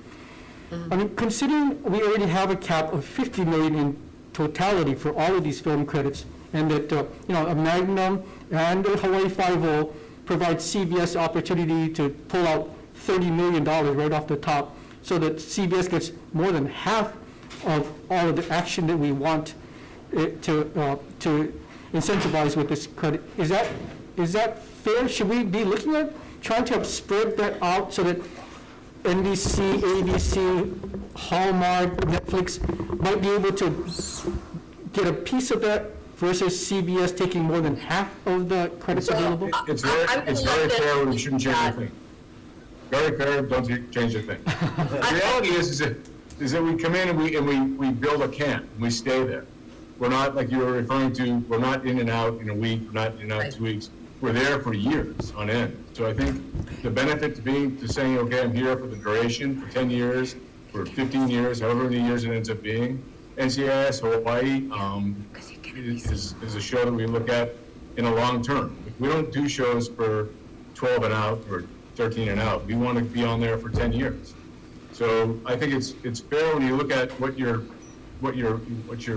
I mean, considering we already have a cap of $50 million in totality for all of these film credits, and that a Magnum and the Hawaii 5.0 provide CBS opportunity to pull out $30 million right off the top, so that CBS gets more than half of all of the action that we want it to incentivize with this credit. Is that fair? Should we be looking at trying to spread that out so that NBC, ABC, Hallmark, Netflix might be able to get a piece of that versus CBS taking more than half of the credits available? It's very fair, we shouldn't change a thing. Very fair, don't change a thing. The reality is that we come in and we build a camp, and we stay there. We're not, like you were referring to, we're not in and out in a week, we're not in and out in 2 weeks. We're there for years on end. So I think the benefit to saying, okay, I'm here for the duration, for 10 years, for 15 years, however many years it ends up being. NCIS Hawaii is a show that we look at in a long term. We don't do shows for 12 and out or 13 and out. We want to be on there for 10 years. So I think it's fair when you look at what your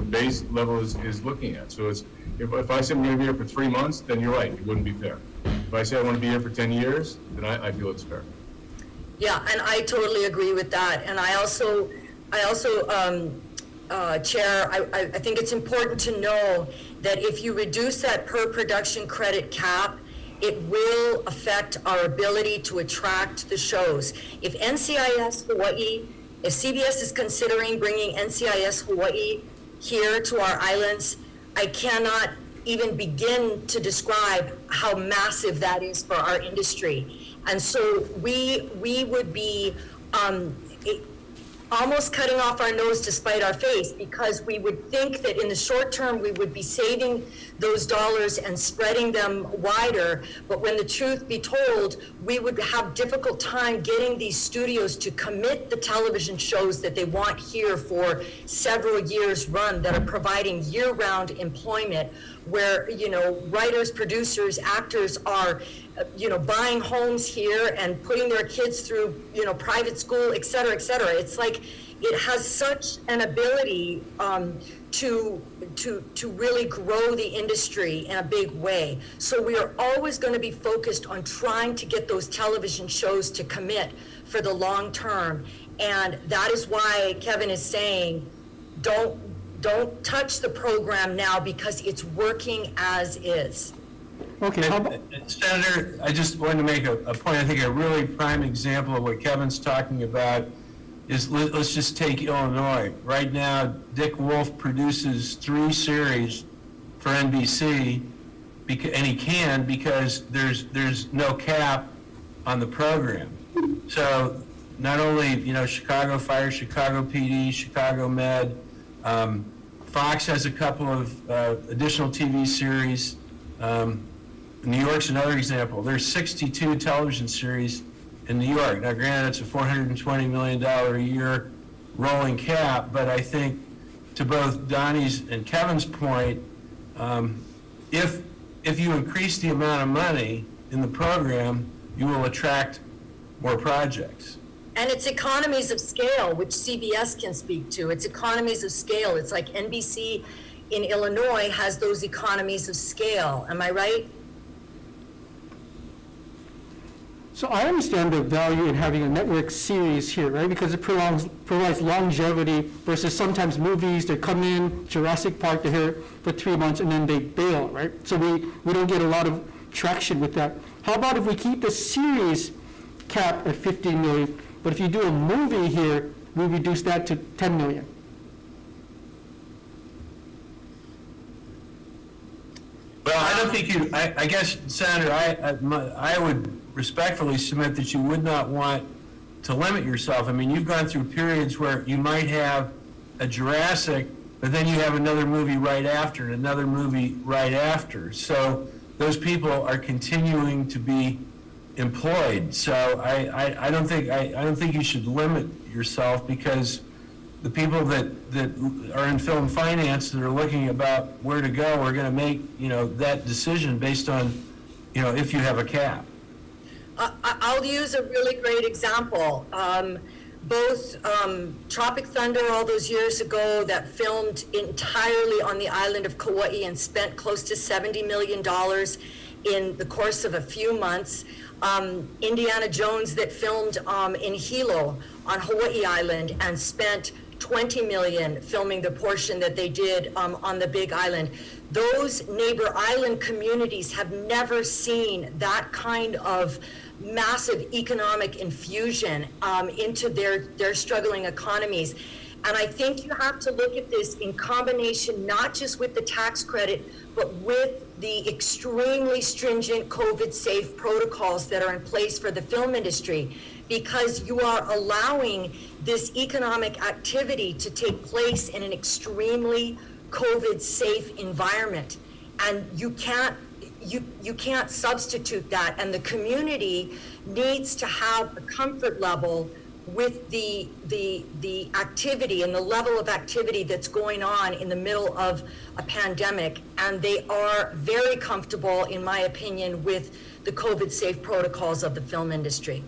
base level is looking at. So if I say I'm going to be here for 3 months, then you're right, it wouldn't be fair. If I say I want to be here for 10 years, then I feel it's fair. Yeah, and I totally agree with that. And I also, Chair, I think it's important to know that if you reduce that per production credit cap, it will affect our ability to attract the shows. If NCIS Hawaii, if CBS is considering bringing NCIS Hawaii here to our islands, I cannot even begin to describe how massive that is for our industry. And so we would be almost cutting off our nose to spite our face, because we would think that in the short term we would be saving those dollars and spreading them wider, but when the truth be told, we would have difficult time getting these studios to commit the television shows that they want here for several years run, that are providing year-round employment, where writers, producers, actors are buying homes here and putting their kids through private school, et cetera, et cetera. It's like it has such an ability to really grow the industry in a big way. So we are always going to be focused on trying to get those television shows to commit for the long term. And that is why Kevin is saying, don't touch the program now, because it's working as is. Okay. Senator, I just wanted to make a point. I think a really prime example of what Kevin's talking about is, let's just take Illinois. Right now, Dick Wolf produces 3 series for NBC, and he can because there's no cap on the program. So not only Chicago Fire, Chicago PD, Chicago Med, Fox has a couple of additional TV series. New York's another example. There's 62 television series in New York. Now, granted, it's a $420 million a year rolling cap, but I think to both Donnie's and Kevin's point, if you increase the amount of money in the program, you will attract more projects. And it's economies of scale, which CBS can speak to. It's economies of scale. It's like NBC in Illinois has those economies of scale. Am I right? So I understand the value in having a network series here, right? Because it provides longevity versus sometimes movies that come in, Jurassic Park, they're here for 3 months and then they bail, right? So we don't get a lot of traction with that. How about if we keep the series cap at 15 million, but if you do a movie here, we reduce that to 10 million? Well, I don't think you, I guess, Senator, I would respectfully submit that you would not want to limit yourself. I mean, you've gone through periods where you might have a Jurassic, but then you have another movie right after and another movie right after. So those people are continuing to be employed. So I don't think you should limit yourself, because the people that are in film finance that are looking about where to go are going to make, that decision based on, if you have a cap. I'll use a really great example. Both Tropic Thunder all those years ago that filmed entirely on the island of Kauai and spent close to $70 million in the course of a few months. Indiana Jones that filmed in Hilo on Hawai'i Island and spent $20 million filming the portion that they did on the Big Island. Those neighbor island communities have never seen that kind of massive economic infusion into their struggling economies. And I think you have to look at this in combination, not just with the tax credit, but with the extremely stringent COVID-safe protocols that are in place for the film industry, because you are allowing this economic activity to take place in an extremely COVID-safe environment. And you can't substitute that, and the community needs to have a comfort level with the activity and the level of activity that's going on in the middle of a pandemic, and they are very comfortable, in my opinion, with the COVID-safe protocols of the film industry.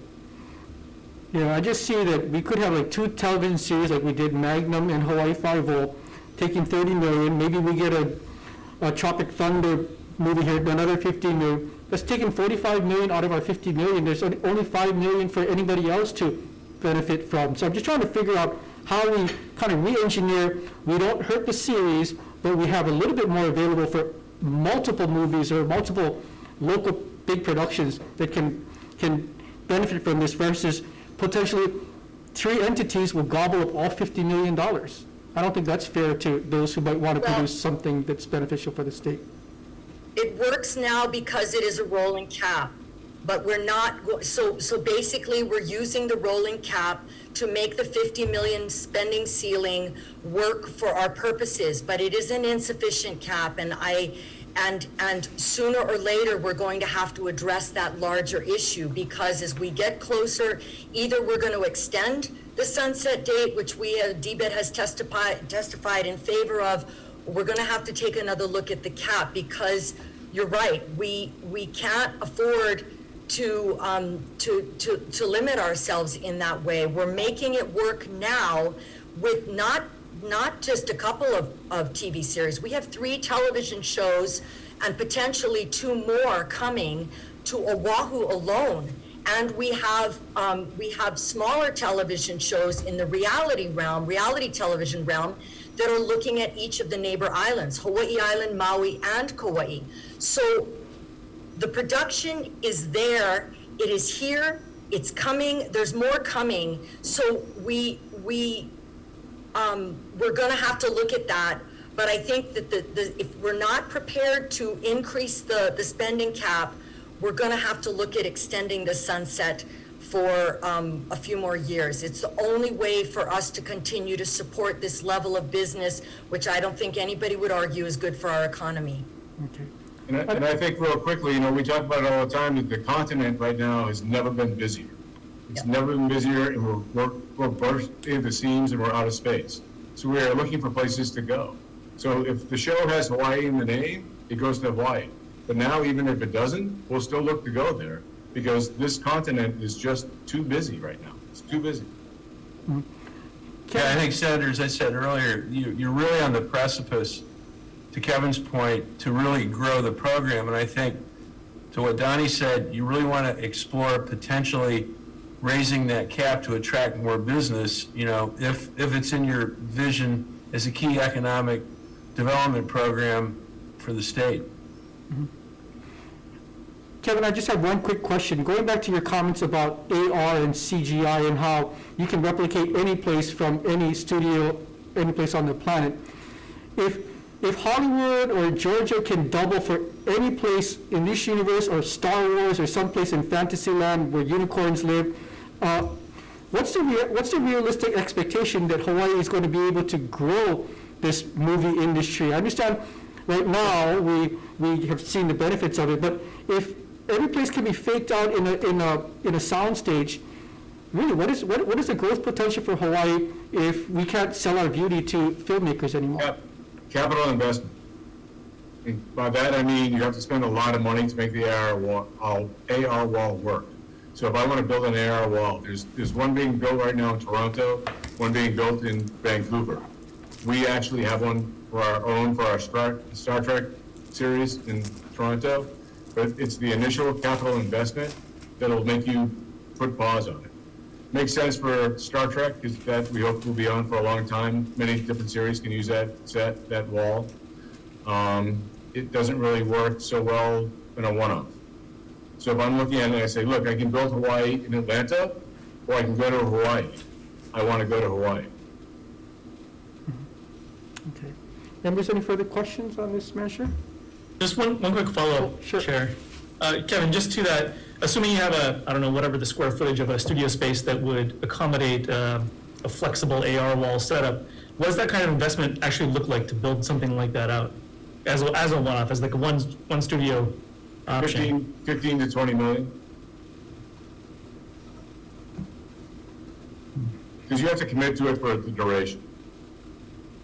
Yeah, I just see that we could have like 2 television series like we did Magnum and Hawaii Five-0, taking 30 million. Maybe we get a Tropic Thunder movie here, another 15 million. That's taking 45 million out of our 50 million. There's only 5 million for anybody else to benefit from. So I'm just trying to figure out how we kind of re-engineer. We don't hurt the series, but we have a little bit more available for multiple movies or multiple local big productions that can benefit from this, versus potentially 3 entities will gobble up all $50 million. I don't think that's fair to those who might want to produce something that's beneficial for the state. It works now because it is a rolling cap, but we're not, so basically we're using the rolling cap to make the 50 million spending ceiling work for our purposes, but it is an insufficient cap, and sooner or later we're going to have to address that larger issue, because as we get closer, either we're going to extend the sunset date, which DBED has testified in favor of, we're going to have to take another look at the cap, because you're right, we can't afford to limit ourselves in that way. We're making it work now with not just a couple of TV series. We have 3 television shows and potentially 2 more coming to Oahu alone. And we have smaller television shows in the reality television realm, that are looking at each of the neighbor islands, Hawai'i Island, Maui, and Kauai. So the production is there, it is here, it's coming, there's more coming. So we're gonna have to look at that. But I think that if we're not prepared to increase the spending cap, we're gonna have to look at extending the sunset for a few more years. It's the only way for us to continue to support this level of business, which I don't think anybody would argue is good for our economy. Okay. And I think real quickly, we talk about it all the time, that the continent right now has never been busier. It's never been busier, and we're bursting the seams and we're out of space. So we are looking for places to go. So if the show has Hawaii in the name, it goes to Hawaii. But now, even if it doesn't, we'll still look to go there because this continent is just too busy right now. It's too busy. Yeah, I think, Senator, as I said earlier, you're really on the precipice, to Kevin's point, to really grow the program. And I think, to what Donnie said, you really want to explore potentially raising that cap to attract more business, if it's in your vision as a key economic development program for the state. Kevin, I just have one quick question. Going back to your comments about AR and CGI and how you can replicate any place from any studio, any place on the planet. If Hollywood or Georgia can double for any place in this universe or Star Wars or someplace in Fantasyland where unicorns live, what's the realistic expectation that Hawaii is going to be able to grow this movie industry? I understand right now we have seen the benefits of it, but if every place can be faked out in a sound stage, really, what is the growth potential for Hawaii if we can't sell our beauty to filmmakers anymore? Capital investment. And by that I mean you have to spend a lot of money to make the AR wall work. So if I want to build an AR wall, there's one being built right now in Toronto, one being built in Vancouver. We actually have one for our Star Trek series in Toronto, but it's the initial capital investment that'll make you put pause on it. Makes sense for Star Trek, because that we hope will be on for a long time. Many different series can use that set, that wall. It doesn't really work so well in a one-off. So if I'm looking at it and I say, look, I can build Hawaii in Atlanta, or I can go to Hawaii. I want to go to Hawaii. Okay. Members, any further questions on this measure? Just one quick follow-up, Sure. Chair. Kevin, just to that, assuming you have I don't know, whatever the square footage of a studio space that would accommodate a flexible AR wall setup, what does that kind of investment actually look like to build something like that out as a one-off, as like a one studio option? 15 to 20 million. Because you have to commit to it for the duration.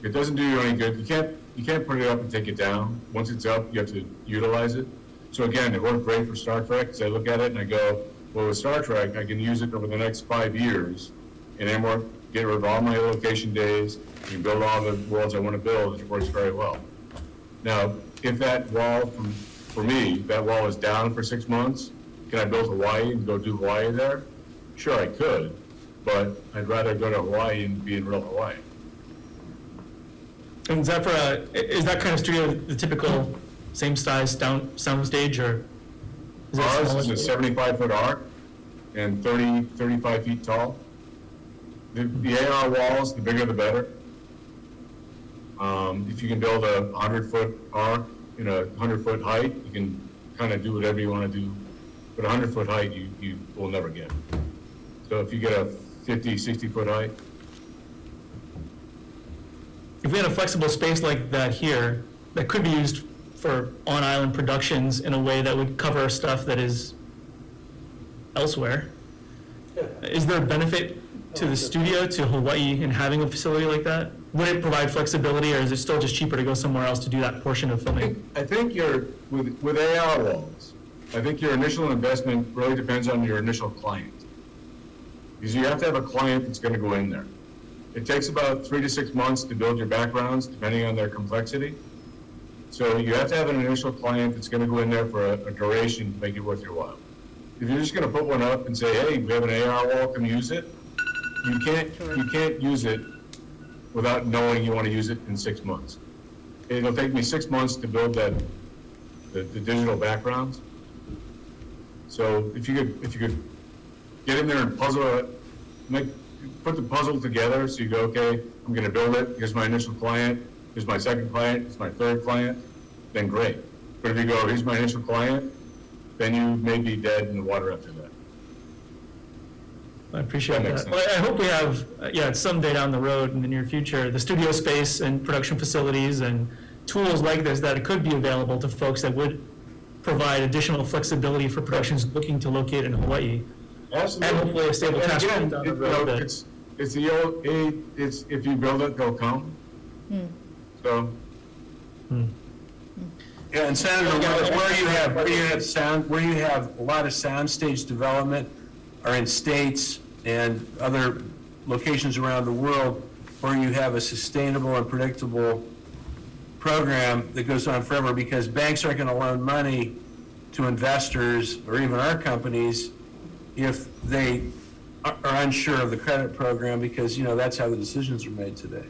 It doesn't do you any good. You can't put it up and take it down. Once it's up, you have to utilize it. So again, it worked great for Star Trek, because I look at it and I go, well, with Star Trek, I can use it over the next 5 years, and then get rid of all my location days, and build all the worlds I want to build, and it works very well. Now, if that wall, for me, that wall is down for 6 months, can I build Hawaii and go do Hawaii there? Sure, I could, but I'd rather go to Hawaii and be in real Hawaii. And is that kind of studio the typical same size sound stage, or is it Ours is a 75-foot arc and 35 feet tall. The AR walls, the bigger the better. If you can build a 100-foot arc in a 100-foot height, you can kind of do whatever you want to do. But 100-foot height, you will never get. So if you get a 50, 60-foot height. If we had a flexible space like that here, that could be used for on-island productions in a way that would cover stuff that is elsewhere, is there a benefit to the studio, to Hawaii, in having a facility like that? Would it provide flexibility, or is it still just cheaper to go somewhere else to do that portion of filming? I think with AR walls, I think your initial investment really depends on your initial client. Because you have to have a client that's going to go in there. It takes about 3 to 6 months to build your backgrounds, depending on their complexity. So you have to have an initial client that's going to go in there for a duration to make it worth your while. If you're just going to put one up and say, hey, we have an AR wall, come use it, you can't use it without knowing you want to use it in 6 months. It'll take me 6 months to build the digital backgrounds. So if you could get in there and puzzle it, put the puzzle together, so you go, okay, I'm going to build it, here's my initial client, here's my second client, here's my third client, then great. But if you go, here's my initial client, then you may be dead in the water after that. I appreciate That makes that. Well, I hope we have, someday down the road in the near future, the studio space and production facilities and tools like this that could be available to folks that would provide additional flexibility for productions looking to locate in Hawaii. Absolutely. And hopefully a stable tax rate Again, down the road. it's the old, it's, if you build it, they'll come. So, Yeah, and Senator, where you have a lot of soundstage development are in states and other locations around the world where you have a sustainable and predictable program that goes on forever, because banks aren't going to loan money to investors or even our companies if they are unsure of the credit program, because, you know, that's how the decisions are made today.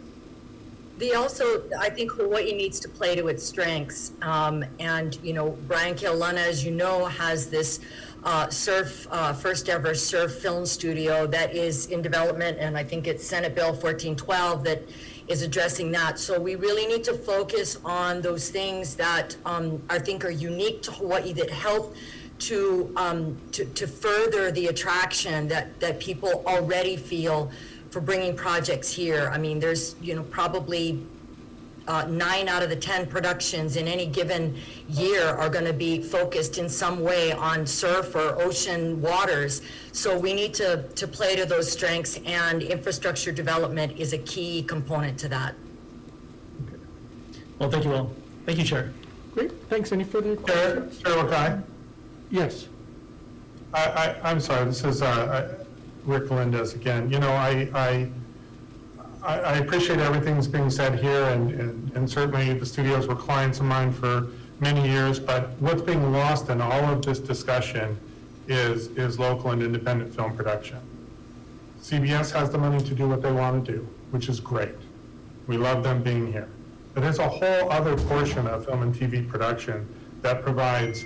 I think Hawaii needs to play to its strengths. And, you know, Brian Keaulana, as you know, has this first ever surf film studio that is in development, and I think it's Senate Bill 1412 that is addressing that. So we really need to focus on those things that I think are unique to Hawaii, that help to further the attraction that people already feel for bringing projects here. I mean, there's, you know, probably 9 out of the 10 productions in any given year are going to be focused in some way on surf or ocean waters. So we need to play to those strengths, and infrastructure development is a key component to that. Well, thank you all. Thank you, Chair. Great, thanks. Any further questions? Chair Wakai? Yes. I'm sorry, this is Rick Galindez again. You know, I appreciate everything that's being said here, and certainly the studios were clients of mine for many years, but what's being lost in all of this discussion is local and independent film production. CBS has the money to do what they want to do, which is great. We love them being here. But there's a whole other portion of film and TV production that provides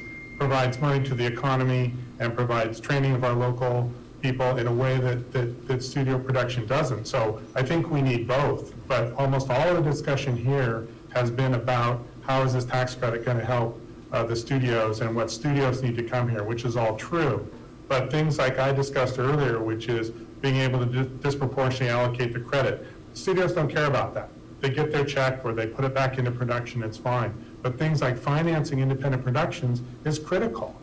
money to the economy and provides training of our local people in a way that studio production doesn't. So I think we need both, but almost all of the discussion here has been about how is this tax credit going to help the studios and what studios need to come here, which is all true. But things like I discussed earlier, which is being able to disproportionately allocate the credit, studios don't care about that. They get their check or they put it back into production, it's fine. But things like financing independent productions is critical.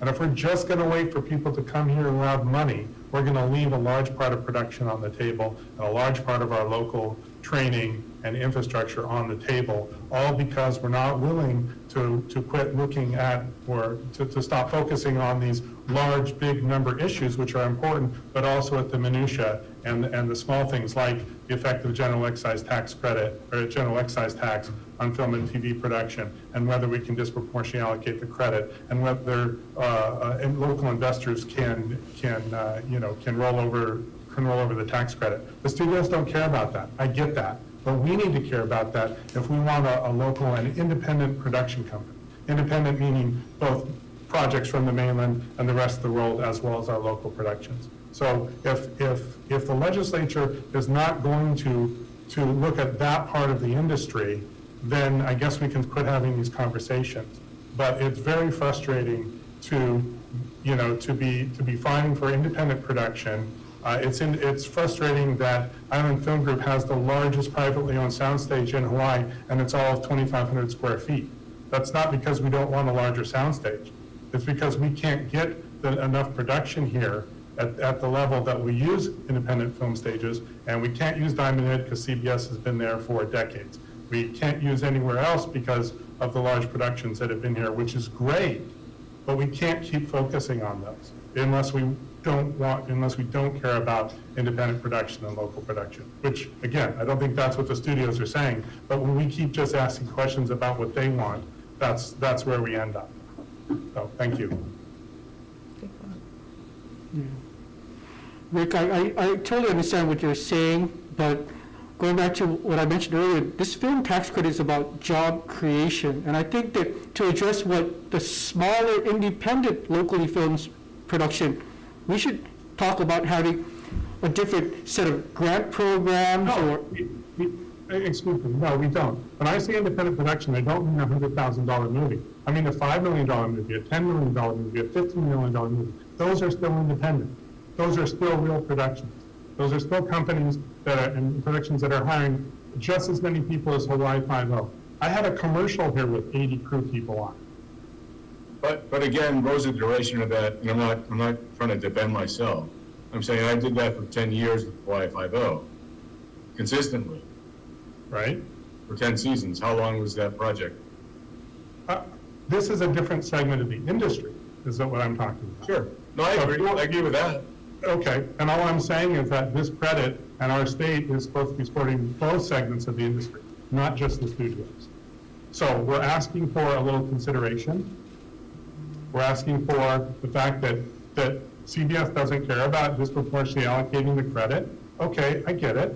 And if we're just going to wait for people to come here who have money, we're going to leave a large part of production on the table and a large part of our local training and infrastructure on the table, all because we're not willing to quit looking at or to stop focusing on these large, big number issues, which are important, but also at the minutia and the small things like the effect of general excise tax credit or general excise tax on film and TV production, and whether we can disproportionately allocate the credit, and whether and local investors can roll over the tax credit. The studios don't care about that. I get that. But we need to care about that if we want a local and independent production company. Independent meaning both projects from the mainland and the rest of the world, as well as our local productions. So if the legislature is not going to look at that part of the industry, then I guess we can quit having these conversations. But it's very frustrating to be fighting for independent production. It's frustrating that Island Film Group has the largest privately owned soundstage in Hawaii, and it's all of 2,500 square feet. That's not because we don't want a larger soundstage. It's because we can't get enough production here at the level that we use independent film stages, and we can't use Diamond Head because CBS has been there for decades. We can't use anywhere else because of the large productions that have been here, which is great, but we can't keep focusing on those unless we don't care about independent production and local production, which, again, I don't think that's what the studios are saying, but when we keep just asking questions about what they want, that's where we end up. So, thank you. Yeah. Rick, I totally understand what you're saying, but going back to what I mentioned earlier, this film tax credit is about job creation, and I think that to address what the smaller independent locally filmed production, we should talk about having a different set of grant programs Excuse me, no, we don't. When I say independent production, I don't mean a $100,000 movie. I mean a $5 million movie, a $10 million movie, a $15 million movie. Those are still independent. Those are still real productions. Those are still companies that are in productions that are hiring just as many people as Hawaii 5.0. I had a commercial here with 80 crew people on. But again, what was the duration of that? And I'm not trying to defend myself. I'm saying I did that for 10 years with Hawaii 5.0, consistently, Right? for 10 seasons. How long was that project? This is a different segment of the industry, is that what I'm talking about? Sure. No, I agree with that. Okay, and all I'm saying is that this credit and our state is supposed to be supporting both segments of the industry, not just the studios. So we're asking for a little consideration. We're asking for the fact that CBS doesn't care about disproportionately allocating the credit. Okay, I get it,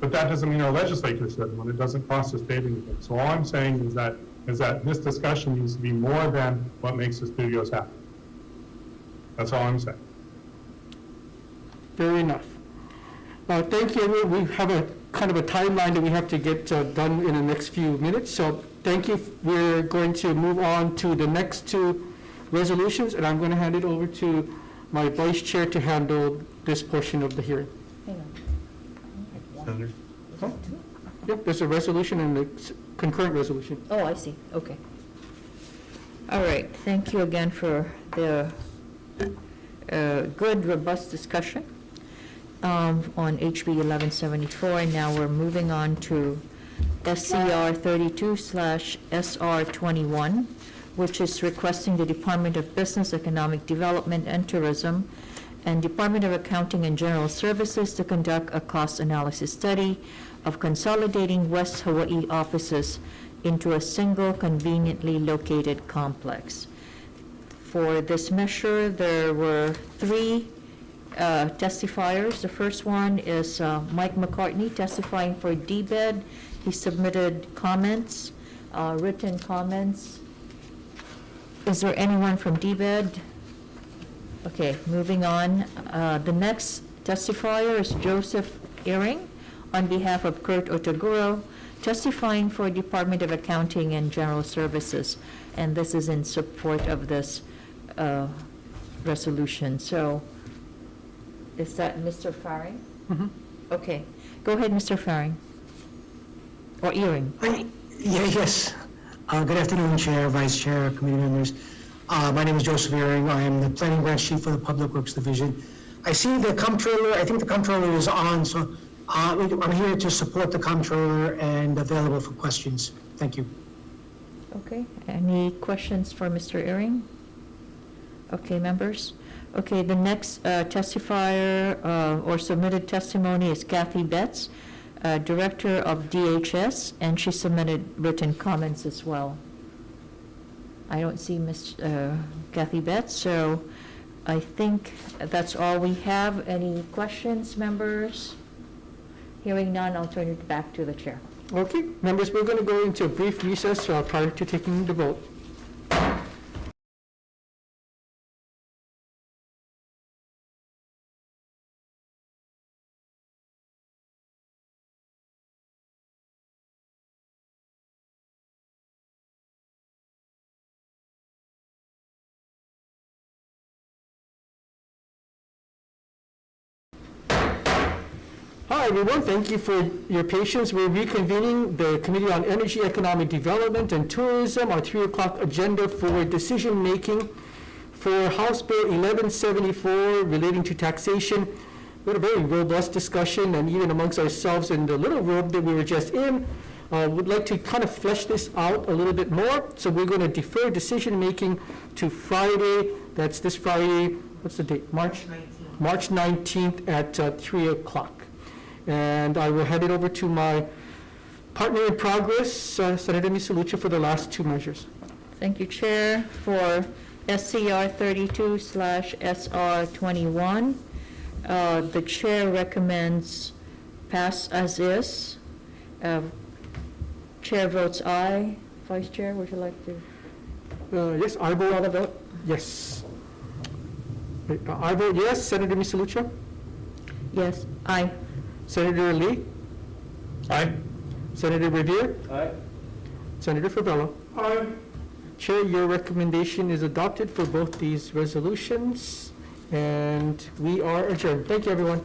but that doesn't mean our legislature should when it doesn't cost the state anything. So all I'm saying is that this discussion needs to be more than what makes the studios happy. That's all I'm saying. Fair enough. Thank you. We have a kind of a timeline that we have to get done in the next few minutes. So thank you. We're going to move on to the next two resolutions, and I'm going to hand it over to my vice chair to handle this portion of the hearing. Senator? Yep, there's a resolution and a concurrent resolution. Oh, I see, okay. All right, thank you again for the good, robust discussion on HB 1174. And now we're moving on to SCR 32/SR 21, which is requesting the Department of Business, Economic Development and Tourism and Department of Accounting and General Services to conduct a cost analysis study of consolidating West Hawaii offices into a single conveniently located complex. For this measure, there were three testifiers. The first one is Mike McCartney testifying for DBED. He submitted comments, written comments. Is there anyone from DBED? Okay, moving on. The next testifier is Joseph Earing on behalf of Kurt Otaguro, testifying for Department of Accounting and General Services. And this is in support of this resolution. So is that Mr. Faring? Mhm. Okay, go ahead, Mr. Faring. Or Earing. Yes. Good afternoon, Chair, Vice Chair, committee members. My name is Joseph Earing. I am the Planning Branch Chief for the Public Works Division. I see the comptroller, I think the comptroller is on, so I'm here to support the comptroller and available for questions. Thank you. Okay, any questions for Mr. Earing? Okay, members. Okay, the next testifier or submitted testimony is Kathy Betts, Director of DHS, and she submitted written comments as well. I don't see Ms. Kathy Betts, so I think that's all we have. Any questions, members? Hearing none, I'll turn it back to the chair. Okay, members, we're going to go into a brief recess prior to taking the vote. Hi, everyone. Thank you for your patience. We're reconvening the Committee on Energy, Economic Development, and Tourism, our 3 o'clock agenda for decision-making for House Bill 1174 relating to taxation. We had a very robust discussion, and even amongst ourselves in the little room that we were just in, would like to kind of flesh this out a little bit more. So we're going to defer decision-making to Friday. That's this Friday. What's the date? March 19th. March 19th at 3 o'clock. And I will hand it over to my partner in progress, Senator Misalucha, for the last two measures. Thank you, Chair. For SCR 32/SR 21, the Chair recommends pass as is. Chair votes aye. Vice Chair, would you like to? Yes, I vote. Yes. I vote yes. Senator Misalucha? Yes, aye. Senator Lee? Aye. Senator Revere? Aye. Senator Favela? Aye. Chair, your recommendation is adopted for both these resolutions, and we are adjourned. Thank you, everyone.